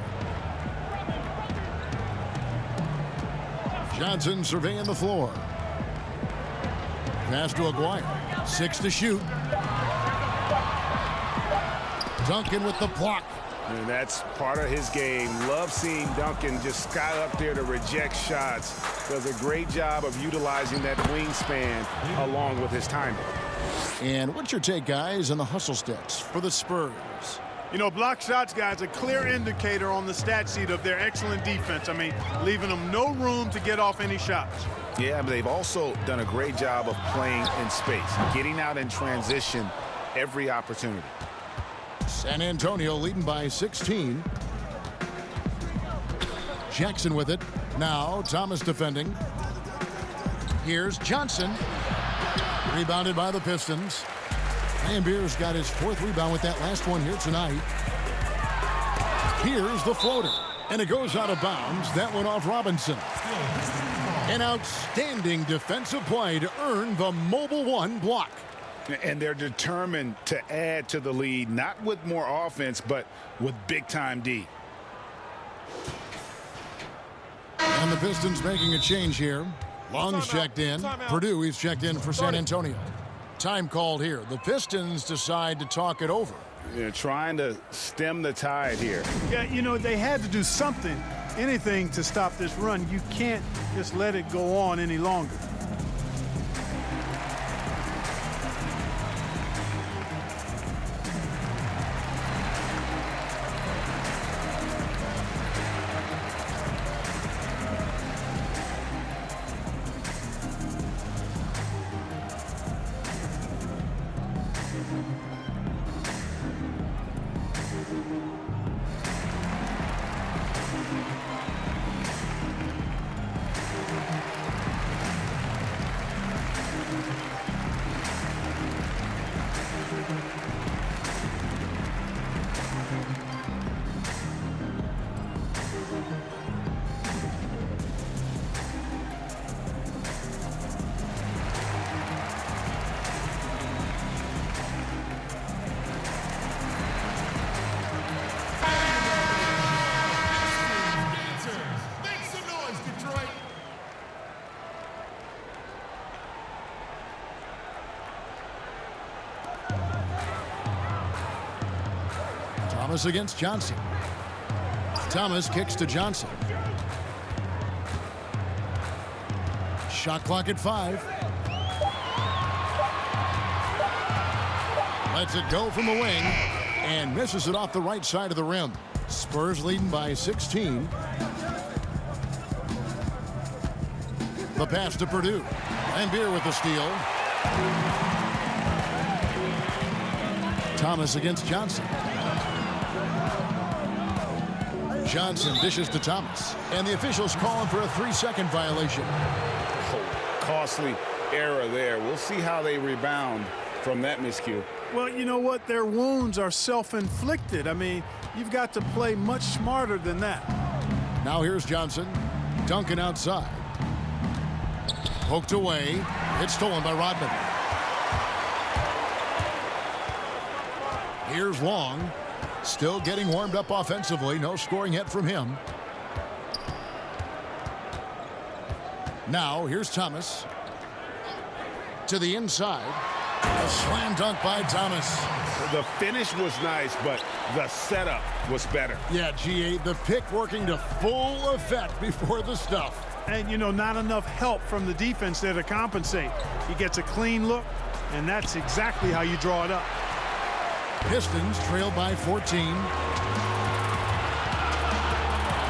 [SPEAKER 1] Johnson surveying the floor. Pass to Aguirre. 6 to shoot. Duncan with the block.
[SPEAKER 2] And that's part of his game. Love seeing Duncan just sky up there to reject shots. Does a great job of utilizing that wingspan along with his timing.
[SPEAKER 1] And what's your take, guys, on the hustle stats for the Spurs?
[SPEAKER 3] You know, block shots, guys, a clear indicator on the stat sheet of their excellent defense. I mean, leaving them no room to get off any shots.
[SPEAKER 2] Yeah, but they've also done a great job of playing in space, getting out in transition every opportunity.
[SPEAKER 1] San Antonio leading by 16. Jackson with it. Now Thomas defending. Here's Johnson. Rebounded by the Pistons. Ambier's got his 4th rebound with that last one here tonight. Here's the floater. And it goes out of bounds. That went off Robinson. An outstanding defensive play to earn the mobile 1 block.
[SPEAKER 2] And they're determined to add to the lead, not with more offense, but with big-time D.
[SPEAKER 1] And the Pistons making a change here. Long's checked in. Purdue, he's checked in for San Antonio. Time called here. The Pistons decide to talk it over.
[SPEAKER 2] They're trying to stem the tide here.
[SPEAKER 3] Yeah, you know, they had to do something, anything to stop this run. You can't just let it go on any longer.
[SPEAKER 1] Thomas against Johnson. Thomas kicks to Johnson. Shot clock at 5. Lets it go from the wing and misses it off the right side of the rim. Spurs leading by 16. The pass to Purdue. Ambier with the steal. Thomas against Johnson. Johnson dishes to Thomas. And the officials calling for a 3-second violation.
[SPEAKER 2] Oh, costly error there. We'll see how they rebound from that miscue.
[SPEAKER 3] Well, you know what? Their wounds are self-inflicted. I mean, you've got to play much smarter than that.
[SPEAKER 1] Now here's Johnson. Duncan outside. Poked away. It's stolen by Rodman. Here's Long. Still getting warmed up offensively. No scoring yet from him. Now here's Thomas. To the inside. A slam dunk by Thomas.
[SPEAKER 2] The finish was nice, but the setup was better.
[SPEAKER 1] Yeah, GA, the pick working to full effect before the stuff.
[SPEAKER 3] And, you know, not enough help from the defense there to compensate. He gets a clean look, and that's exactly how you draw it up.
[SPEAKER 1] Pistons trail by 14.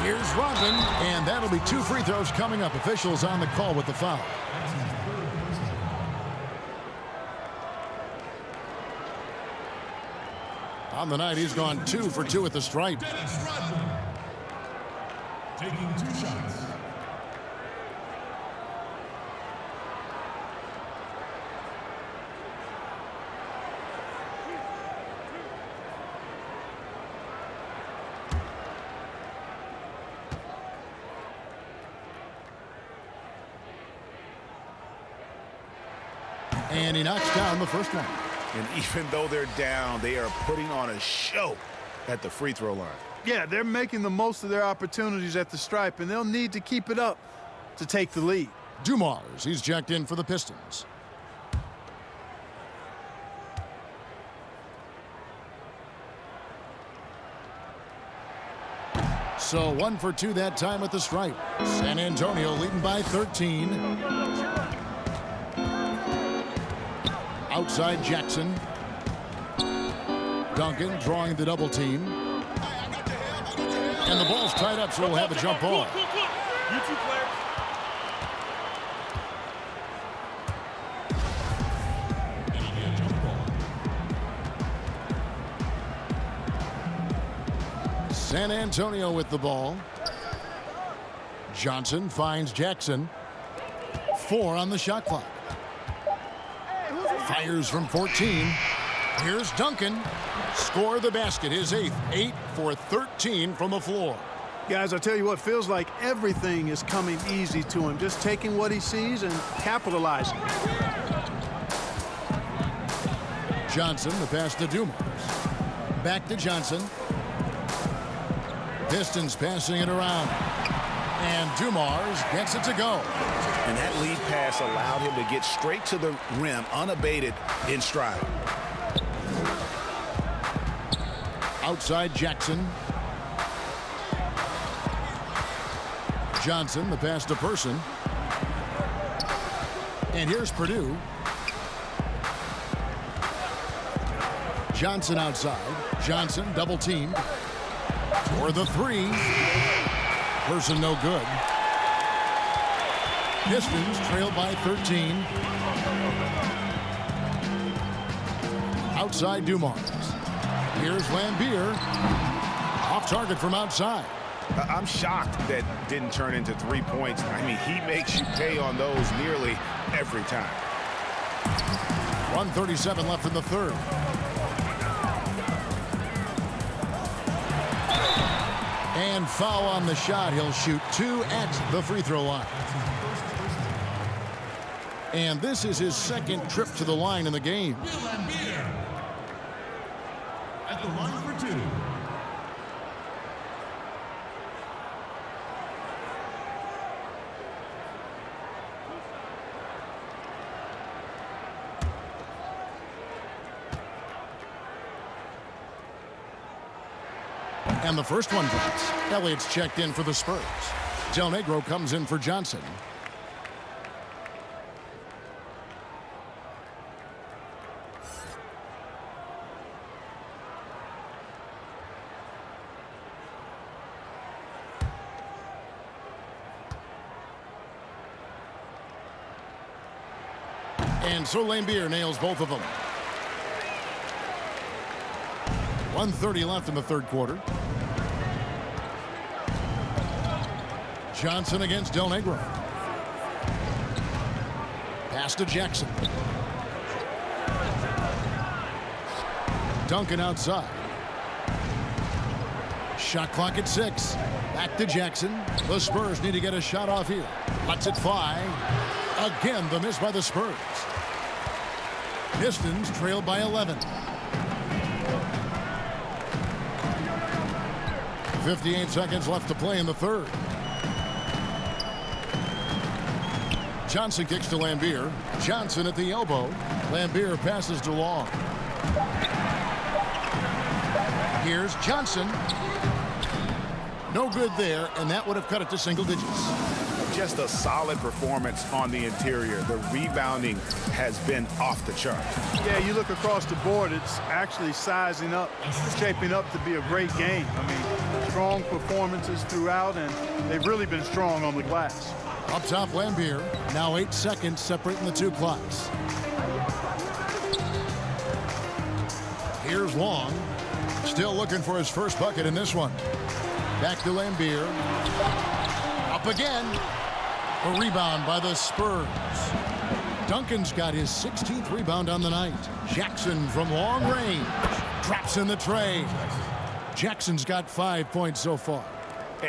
[SPEAKER 1] Here's Rodman, and that'll be 2 free throws coming up. Officials on the call with the foul. On the night, he's gone 2 for 2 at the stripe.
[SPEAKER 6] Taking 2 shots.
[SPEAKER 1] And he knocks down the first one.
[SPEAKER 2] And even though they're down, they are putting on a show at the free throw line.
[SPEAKER 3] Yeah, they're making the most of their opportunities at the stripe, and they'll need to keep it up to take the lead.
[SPEAKER 1] Dumars, he's checked in for the Pistons. So 1 for 2 that time at the stripe. San Antonio leading by 13. Outside Jackson. Duncan drawing the double team. And the ball's tied up, so we'll have a jump ball.
[SPEAKER 4] You 2 players.
[SPEAKER 1] San Antonio with the ball. Johnson finds Jackson. 4 on the shot clock. Fires from 14. Here's Duncan. Score the basket. His 8th. 8 for 13 from the floor.
[SPEAKER 3] Guys, I tell you what, feels like everything is coming easy to him. Just taking what he sees and capitalizing.
[SPEAKER 1] Johnson, the pass to Dumars. Back to Johnson. Pistons passing it around. And Dumars gets it to go.
[SPEAKER 2] And that lead pass allowed him to get straight to the rim, unabated in stride.
[SPEAKER 1] Outside Jackson. Johnson, the pass to Person. And here's Purdue. Johnson outside. Johnson double teamed. For the 3. Person no good. Pistons trail by 13. Outside Dumars. Here's Lambier. Off target from outside.
[SPEAKER 2] I'm shocked that didn't turn into 3 points. I mean, he makes you pay on those nearly every time.
[SPEAKER 1] 1:37 left in the third. And foul on the shot. He'll shoot 2 at the free throw line. And this is his 2nd trip to the line in the game.
[SPEAKER 6] At the line for 2.
[SPEAKER 1] And the first one drops. Elliott's checked in for the Spurs. Del Negro comes in for Johnson. And so Lambier nails both of them. 1:30 left in the third quarter. Johnson against Del Negro. Pass to Jackson. Duncan outside. Shot clock at 6. Back to Jackson. The Spurs need to get a shot off here. Lets it fly. Again, the miss by the Spurs. Pistons trail by 11. 58 seconds left to play in the third. Johnson kicks to Lambier. Johnson at the elbow. Lambier passes to Long. Here's Johnson. No good there, and that would have cut it to single digits.
[SPEAKER 2] Just a solid performance on the interior. The rebounding has been off the chart.
[SPEAKER 3] Yeah, you look across the board, it's actually sizing up, shaping up to be a great game. I mean, strong performances throughout, and they've really been strong on the glass.
[SPEAKER 1] Up top, Lambier. Now 8 seconds separating the 2 clocks. Here's Long. Still looking for his first bucket in this one. Back to Lambier. Up again. A rebound by the Spurs. Duncan's got his 16th rebound on the night. Jackson from long range. Drops in the tray. Jackson's got 5 points so far.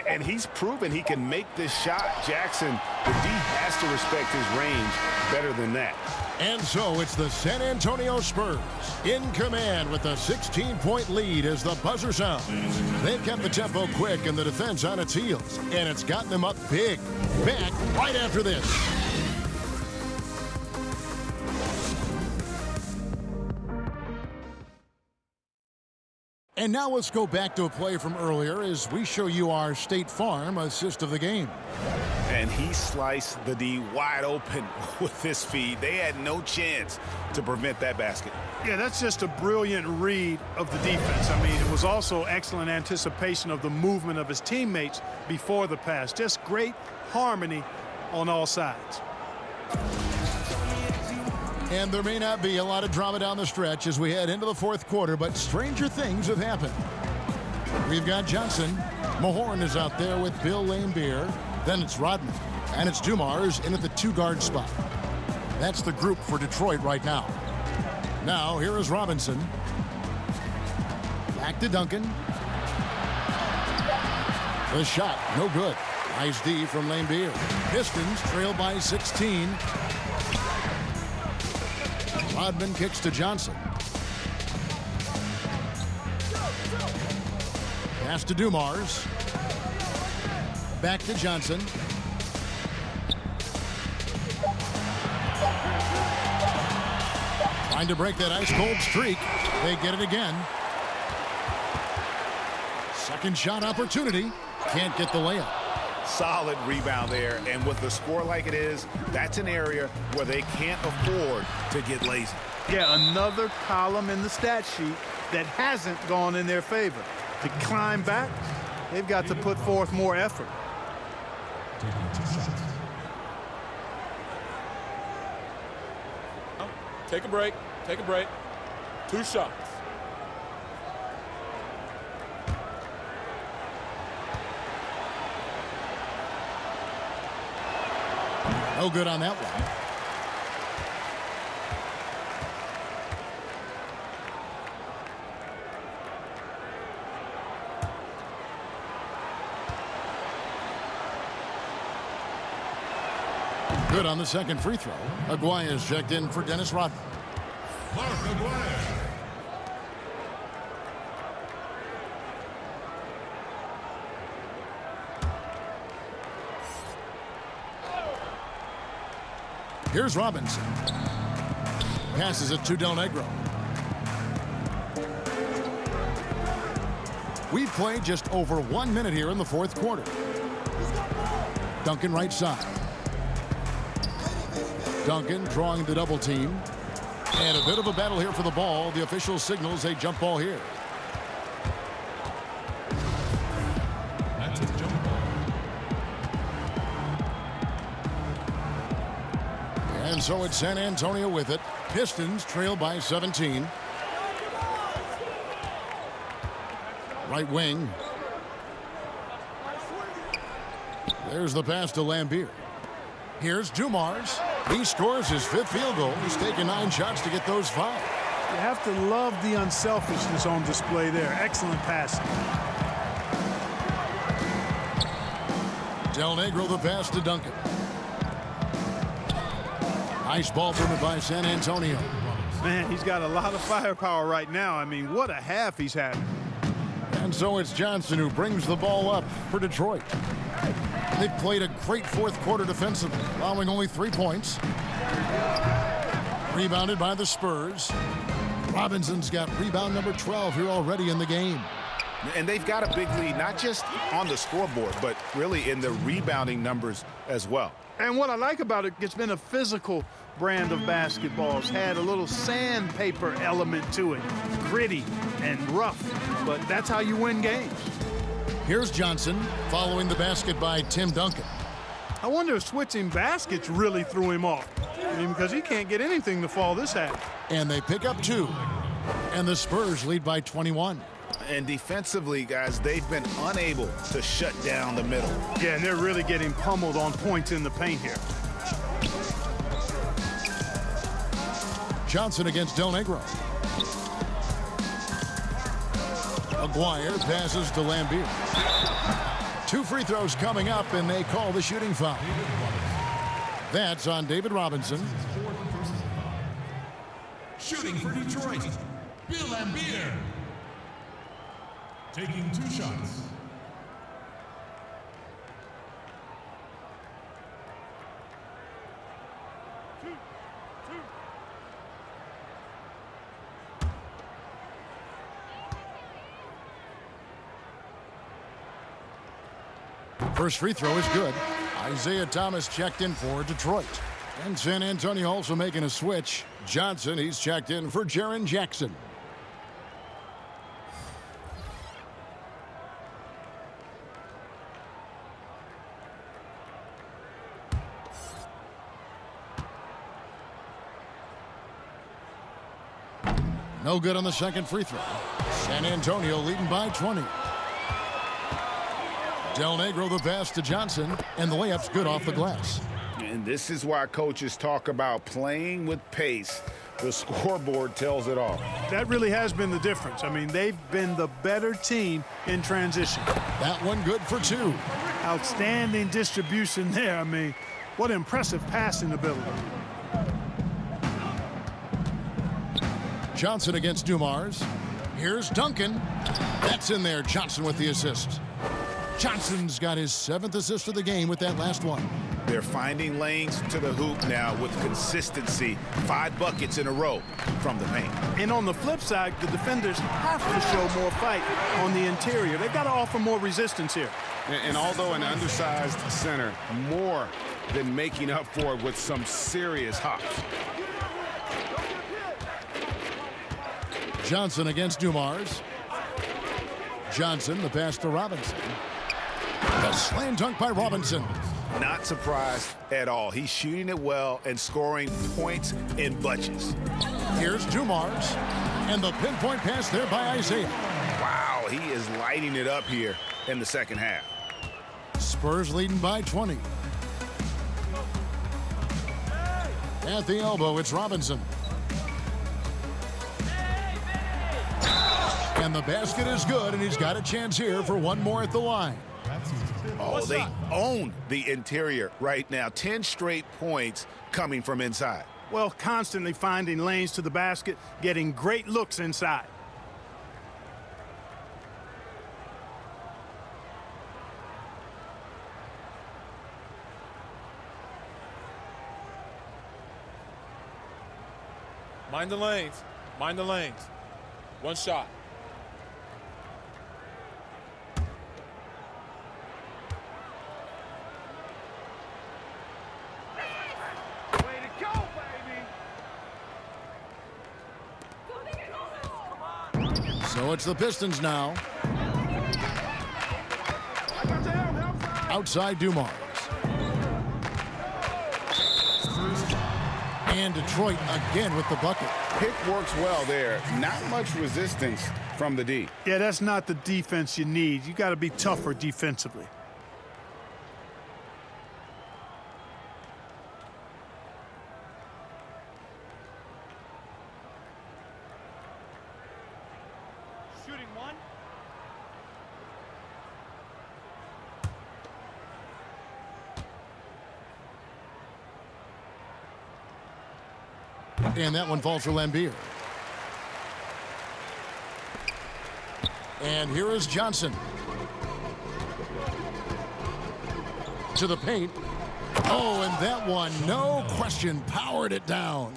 [SPEAKER 2] And he's proven he can make this shot. Jackson, the D has to respect his range better than that.
[SPEAKER 1] And so it's the San Antonio Spurs in command with a 16-point lead as the buzzer sounds. They've kept the tempo quick and the defense on its heels, and it's gotten them up big. Back right after this. And now let's go back to a play from earlier as we show you our State Farm assist of the game.
[SPEAKER 2] And he sliced the D wide open with his feed. They had no chance to prevent that basket.
[SPEAKER 3] Yeah, that's just a brilliant read of the defense. I mean, it was also excellent anticipation of the movement of his teammates before the pass. Just great harmony on all sides.
[SPEAKER 1] And there may not be a lot of drama down the stretch as we head into the fourth quarter, but stranger things have happened. We've got Johnson. Mahorn is out there with Bill Laimbeer. Then it's Rodman. And it's Dumars in at the 2-guard spot. That's the group for Detroit right now. Now, here is Robinson. Back to Duncan. The shot, no good. Nice D from Laimbeer. Pistons trail by 16. Rodman kicks to Johnson. Pass to Dumars. Back to Johnson. Trying to break that ice-cold streak. They get it again. Second shot opportunity. Can't get the layup.
[SPEAKER 2] Solid rebound there, and with a score like it is, that's an area where they can't afford to get lazy.
[SPEAKER 3] Yeah, another column in the stat sheet that hasn't gone in their favor. To climb back, they've got to put forth more effort.
[SPEAKER 4] Take a break. Take a break. 2 shots.
[SPEAKER 1] No good on that one. Good on the second free throw. Aguirre is checked in for Dennis Rodman.
[SPEAKER 6] Mark Aguirre.
[SPEAKER 1] Here's Robinson. Passes it to Del Negro. We've played just over 1 minute here in the fourth quarter. Duncan right side. Duncan drawing the double team. And a bit of a battle here for the ball. The official signals a jump ball here.
[SPEAKER 6] That's a jump ball.
[SPEAKER 1] And so it's San Antonio with it. Pistons trail by 17. Right wing. There's the pass to Laimbeer. Here's Dumars. He scores his 5th field goal. He's taken 9 shots to get those 5.
[SPEAKER 3] You have to love the unselfishness on display there. Excellent passing.
[SPEAKER 1] Del Negro the pass to Duncan. Nice ball movement by San Antonio.
[SPEAKER 3] Man, he's got a lot of firepower right now. I mean, what a half he's had.
[SPEAKER 1] And so it's Johnson who brings the ball up for Detroit. They've played a great fourth quarter defensively, allowing only 3 points. Rebounded by the Spurs. Robinson's got rebound number 12 here already in the game.
[SPEAKER 2] And they've got a big lead, not just on the scoreboard, but really in the rebounding numbers as well.
[SPEAKER 3] And what I like about it, it's been a physical brand of basketball. It's had a little sandpaper element to it. Gritty and rough, but that's how you win games.
[SPEAKER 1] Here's Johnson following the basket by Tim Duncan.
[SPEAKER 3] I wonder if switching baskets really threw him off. I mean, because he can't get anything to fall this half.
[SPEAKER 1] And they pick up 2. And the Spurs lead by 21.
[SPEAKER 2] And defensively, guys, they've been unable to shut down the middle.
[SPEAKER 3] Yeah, and they're really getting pummeled on points in the paint here.
[SPEAKER 1] Johnson against Del Negro. Aguirre passes to Laimbeer. 2 free throws coming up, and they call the shooting foul. That's on David Robinson.
[SPEAKER 6] Shooting for Detroit, Bill Laimbeer. Taking 2 shots.
[SPEAKER 1] First free throw is good. Isaiah Thomas checked in for Detroit. And San Antonio also making a switch. Johnson, he's checked in for Jaren Jackson. No good on the second free throw. San Antonio leading by 20. Del Negro the pass to Johnson, and the layup's good off the glass.
[SPEAKER 2] And this is why coaches talk about playing with pace. The scoreboard tells it all.
[SPEAKER 3] That really has been the difference. I mean, they've been the better team in transition.
[SPEAKER 1] That one good for 2.
[SPEAKER 3] Outstanding distribution there. I mean, what impressive passing ability.
[SPEAKER 1] Johnson against Dumars. Here's Duncan. That's in there. Johnson with the assist. Johnson's got his 7th assist of the game with that last one.
[SPEAKER 2] They're finding lanes to the hoop now with consistency. 5 buckets in a row from the paint.
[SPEAKER 3] And on the flip side, the defenders have to show more fight on the interior. They've got to offer more resistance here.
[SPEAKER 2] And although an undersized center, more than making up for it with some serious hops.
[SPEAKER 1] Johnson against Dumars. Johnson, the pass to Robinson. The slam dunk by Robinson.
[SPEAKER 2] Not surprised at all. He's shooting it well and scoring points in bunches.
[SPEAKER 1] Here's Dumars. And the pinpoint pass there by Isaiah.
[SPEAKER 2] Wow, he is lighting it up here in the second half.
[SPEAKER 1] Spurs leading by 20. At the elbow, it's Robinson. And the basket is good, and he's got a chance here for one more at the line.
[SPEAKER 2] Oh, they own the interior right now. 10 straight points coming from inside.
[SPEAKER 3] Well, constantly finding lanes to the basket, getting great looks inside.
[SPEAKER 4] Mind the lanes. Mind the lanes. One shot.
[SPEAKER 1] So it's the Pistons now. Outside Dumars. And Detroit again with the bucket.
[SPEAKER 2] Pick works well there. Not much resistance from the D.
[SPEAKER 3] Yeah, that's not the defense you need. You got to be tougher defensively.
[SPEAKER 11] Shooting one.
[SPEAKER 1] And that one falls for Lambeer. And here is Johnson. To the paint. Oh, and that one, no question, powered it down.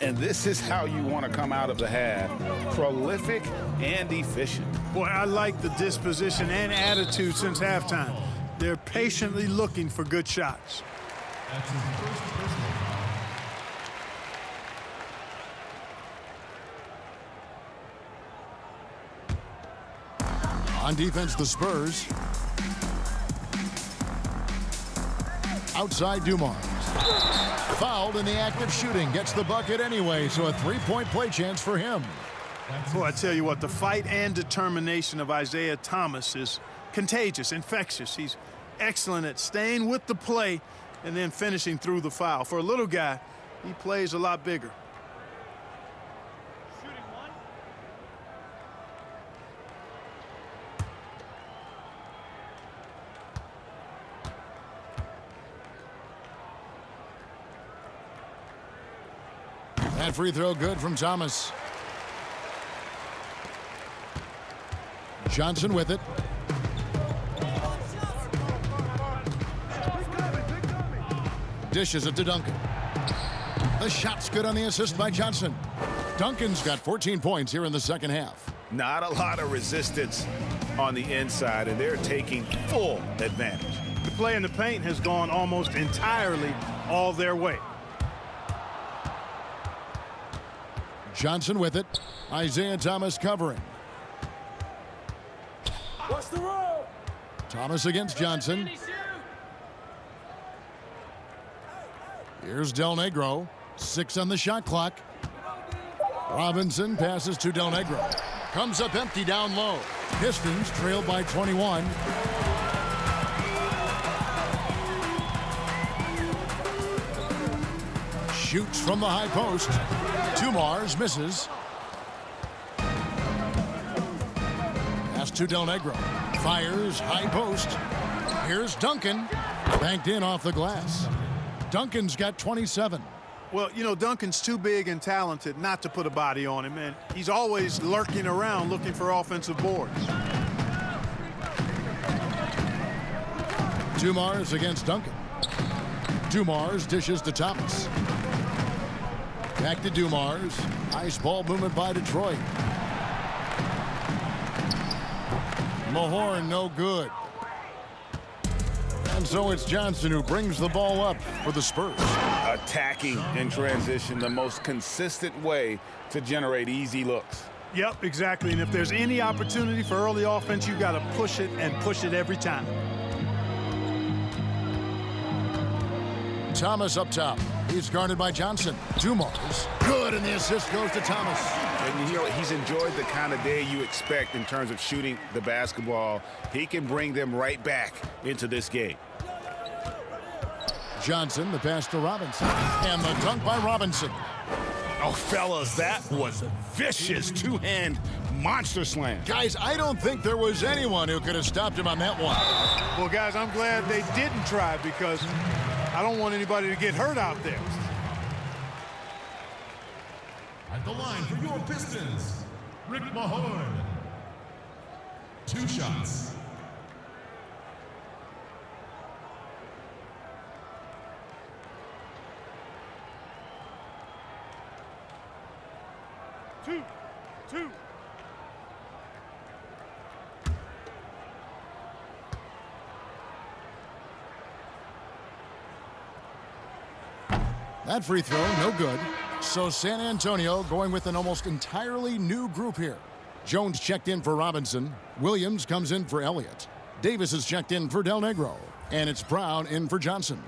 [SPEAKER 2] And this is how you want to come out of the half. Prolific and efficient.
[SPEAKER 3] Boy, I like the disposition and attitude since halftime. They're patiently looking for good shots.
[SPEAKER 6] That's his first personal.
[SPEAKER 1] On defense, the Spurs. Outside Dumars. Fouled in the act of shooting. Gets the bucket anyway, so a three-point play chance for him.
[SPEAKER 3] Boy, I tell you what, the fight and determination of Isaiah Thomas is contagious, infectious. He's excellent at staying with the play and then finishing through the foul. For a little guy, he plays a lot bigger.
[SPEAKER 11] Shooting one.
[SPEAKER 1] That free throw good from Thomas. Johnson with it. Dishes it to Duncan. The shot's good on the assist by Johnson. Duncan's got 14 points here in the second half.
[SPEAKER 2] Not a lot of resistance on the inside, and they're taking full advantage.
[SPEAKER 3] The play in the paint has gone almost entirely all their way.
[SPEAKER 1] Johnson with it. Isaiah Thomas covering.
[SPEAKER 4] What's the roll?
[SPEAKER 1] Thomas against Johnson. Here's Del Negro. 6 on the shot clock. Robinson passes to Del Negro. Comes up empty down low. Pistons trailed by 21. Shoots from the high post. Dumars misses. Pass to Del Negro. Fires high post. Here's Duncan. Banked in off the glass. Duncan's got 27.
[SPEAKER 3] Well, you know, Duncan's too big and talented not to put a body on him, and he's always lurking around looking for offensive boards.
[SPEAKER 1] Dumars against Duncan. Dumars dishes to Thomas. Back to Dumars. Nice ball movement by Detroit. Mahorn no good. And so it's Johnson who brings the ball up for the Spurs.
[SPEAKER 2] Attacking in transition, the most consistent way to generate easy looks.
[SPEAKER 3] Yep, exactly. And if there's any opportunity for early offense, you've got to push it and push it every time.
[SPEAKER 1] Thomas up top. He's guarded by Johnson. Dumars. Good, and the assist goes to Thomas.
[SPEAKER 2] And you know, he's enjoyed the kind of day you expect in terms of shooting the basketball. He can bring them right back into this game.
[SPEAKER 1] Johnson, the pass to Robinson. And the dunk by Robinson.
[SPEAKER 2] Oh, fellas, that was a vicious two-hand monster slam.
[SPEAKER 1] Guys, I don't think there was anyone who could have stopped him on that one.
[SPEAKER 3] Well, guys, I'm glad they didn't try because I don't want anybody to get hurt out there.
[SPEAKER 6] At the line for your Pistons, Rick Mahorn. 2 shots.
[SPEAKER 3] Two.
[SPEAKER 1] That free throw, no good. So San Antonio going with an almost entirely new group here. Jones checked in for Robinson. Williams comes in for Elliott. Davis is checked in for Del Negro. And it's Brown in for Johnson.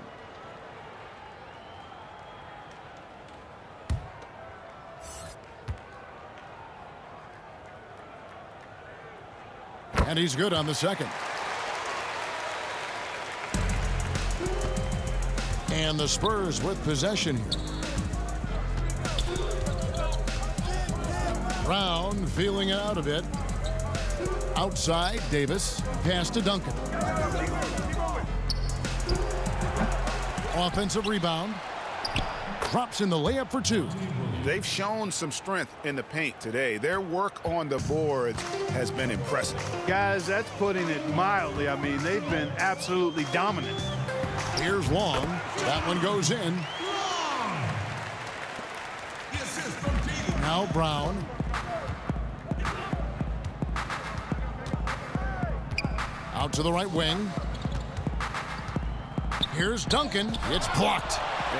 [SPEAKER 1] And he's good on the second. And the Spurs with possession here. Brown feeling it out a bit. Outside, Davis. Pass to Duncan. Offensive rebound. Drops in the layup for 2.
[SPEAKER 2] They've shown some strength in the paint today. Their work on the boards has been impressive.
[SPEAKER 3] Guys, that's putting it mildly. I mean, they've been absolutely dominant.
[SPEAKER 1] Here's Long. That one goes in. Now Brown. Out to the right wing. Here's Duncan. It's blocked.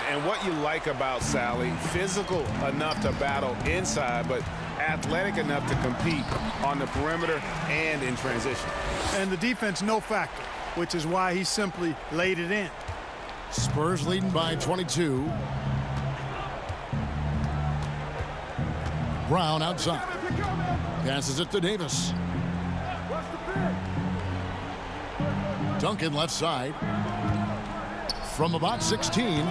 [SPEAKER 2] And what you like about Sally, physical enough to battle inside, but athletic enough to compete on the perimeter and in transition.
[SPEAKER 3] And the defense, no factor, which is why he simply laid it in.
[SPEAKER 1] Spurs leading by 22. Brown outside. Passes it to Davis. Duncan left side. From about 16.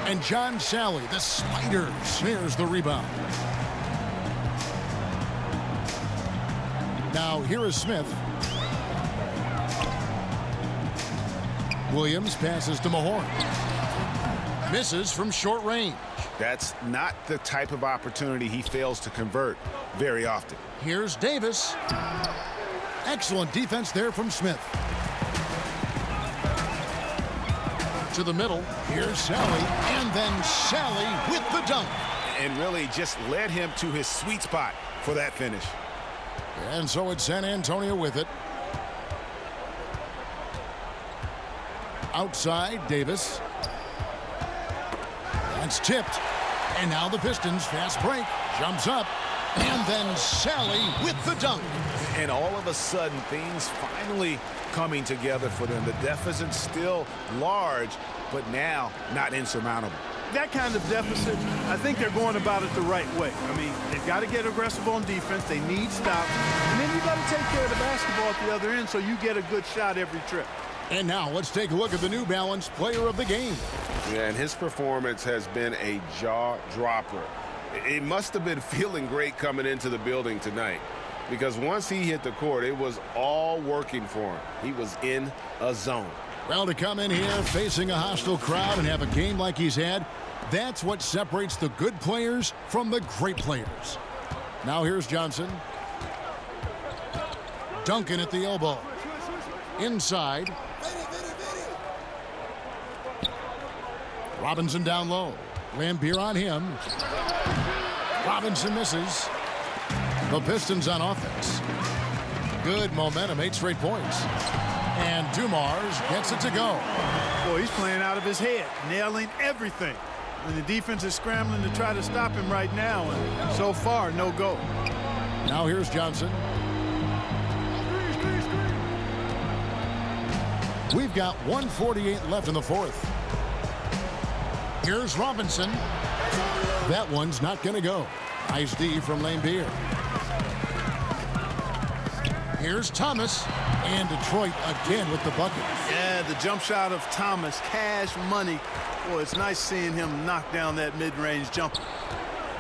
[SPEAKER 1] And John Sally, the spider, snares the rebound. Now here is Smith. Williams passes to Mahorn. Misses from short range.
[SPEAKER 2] That's not the type of opportunity he fails to convert very often.
[SPEAKER 1] Here's Davis. Excellent defense there from Smith. To the middle. Here's Sally. And then Sally with the dunk.
[SPEAKER 2] And really just led him to his sweet spot for that finish.
[SPEAKER 1] And so it's San Antonio with it. Outside, Davis. That's tipped. And now the Pistons, fast break, jumps up. And then Sally with the dunk.
[SPEAKER 2] And all of a sudden, things finally coming together for them. The deficit's still large, but now not insurmountable.
[SPEAKER 3] That kind of deficit, I think they're going about it the right way. I mean, they've got to get aggressive on defense. They need stops. And then you got to take care of the basketball at the other end so you get a good shot every trip.
[SPEAKER 1] And now let's take a look at the New Balance player of the game.
[SPEAKER 5] Yeah, and his performance has been a jaw-dropper. He must have been feeling great coming into the building tonight, because once he hit the court, it was all working for him. He was in a zone.
[SPEAKER 1] Well, to come in here facing a hostile crowd and have a game like he's had, that's what separates the good players from the great players. Now here's Johnson. Duncan at the elbow. Inside. Robinson down low. Lambier on him. Robinson misses. The Pistons on offense. Good momentum, 8 straight points. And Dumars gets it to go.
[SPEAKER 3] Boy, he's playing out of his head, nailing everything. And the defense is scrambling to try to stop him right now. And so far, no go.
[SPEAKER 1] Now here's Johnson. We've got 1:48 left in the fourth. Here's Robinson. That one's not going to go. Nice D from Lambier. Here's Thomas. And Detroit again with the bucket.
[SPEAKER 3] Yeah, the jump shot of Thomas. Cash money. Boy, it's nice seeing him knock down that mid-range jumper.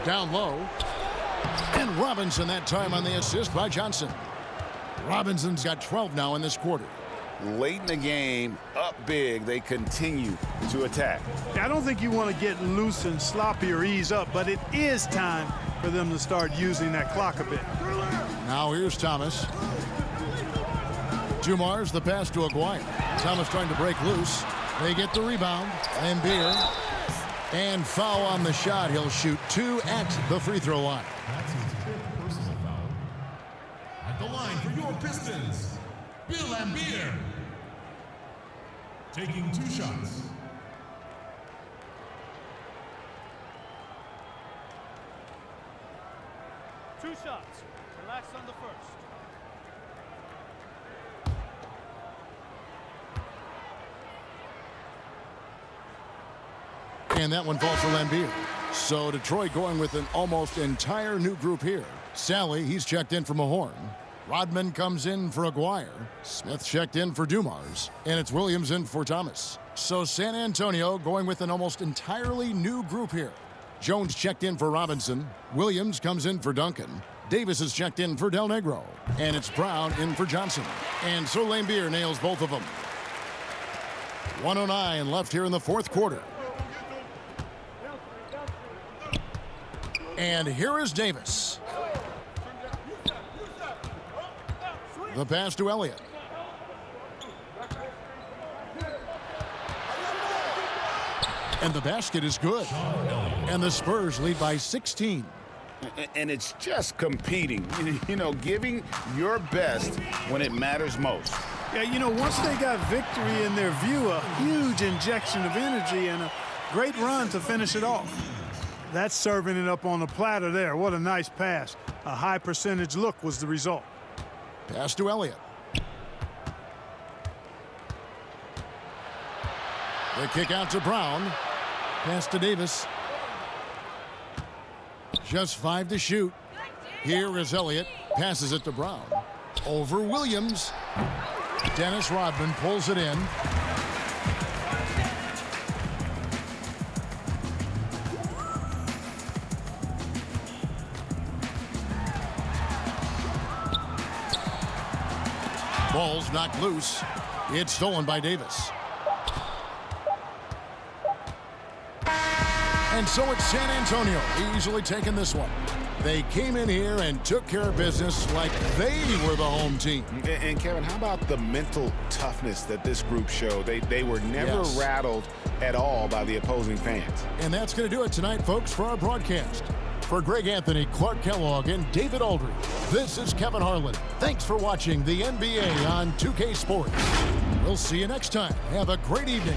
[SPEAKER 1] Down low. And Robinson that time on the assist by Johnson. Robinson's got 12 now in this quarter.
[SPEAKER 2] Late in the game, up big, they continue to attack.
[SPEAKER 3] I don't think you want to get loose and sloppy or ease up, but it is time for them to start using that clock a bit.
[SPEAKER 1] Now here's Thomas. Dumars, the pass to Aguirre. Thomas trying to break loose. They get the rebound. Lambier. And foul on the shot. He'll shoot 2 at the free throw line.
[SPEAKER 6] That's his 5th personal foul. At the line for your Pistons, Bill Lambier. Taking 2 shots.
[SPEAKER 11] Two shots. Relax on the first.
[SPEAKER 1] And that one falls for Lambier. So Detroit going with an almost entire new group here. Sally, he's checked in for Mahorn. Rodman comes in for Aguirre. Smith checked in for Dumars. And it's Williams in for Thomas. So San Antonio going with an almost entirely new group here. Jones checked in for Robinson. Williams comes in for Duncan. Davis is checked in for Del Negro. And it's Brown in for Johnson. And so Lambier nails both of them. 1:09 left here in the fourth quarter. And here is Davis. The pass to Elliott. And the basket is good. And the Spurs lead by 16.
[SPEAKER 2] And it's just competing, you know, giving your best when it matters most.
[SPEAKER 3] Yeah, you know, once they got victory in their view, a huge injection of energy and a great run to finish it off. That's serving it up on the platter there. What a nice pass. A high percentage look was the result.
[SPEAKER 1] Pass to Elliott. The kick out to Brown. Pass to Davis. Just 5 to shoot. Here is Elliott. Passes it to Brown. Over Williams. Dennis Rodman pulls it in. Ball's knocked loose. It's stolen by Davis. And so it's San Antonio easily taking this one. They came in here and took care of business like they were the home team.
[SPEAKER 2] And Kevin, how about the mental toughness that this group showed? They were never rattled at all by the opposing fans.
[SPEAKER 1] And that's going to do it tonight, folks, for our broadcast. For Greg Anthony, Clark Kellogg, and David Aldridge, this is Kevin Harlan. Thanks for watching the NBA on 2K Sports. We'll see you next time. Have a great evening.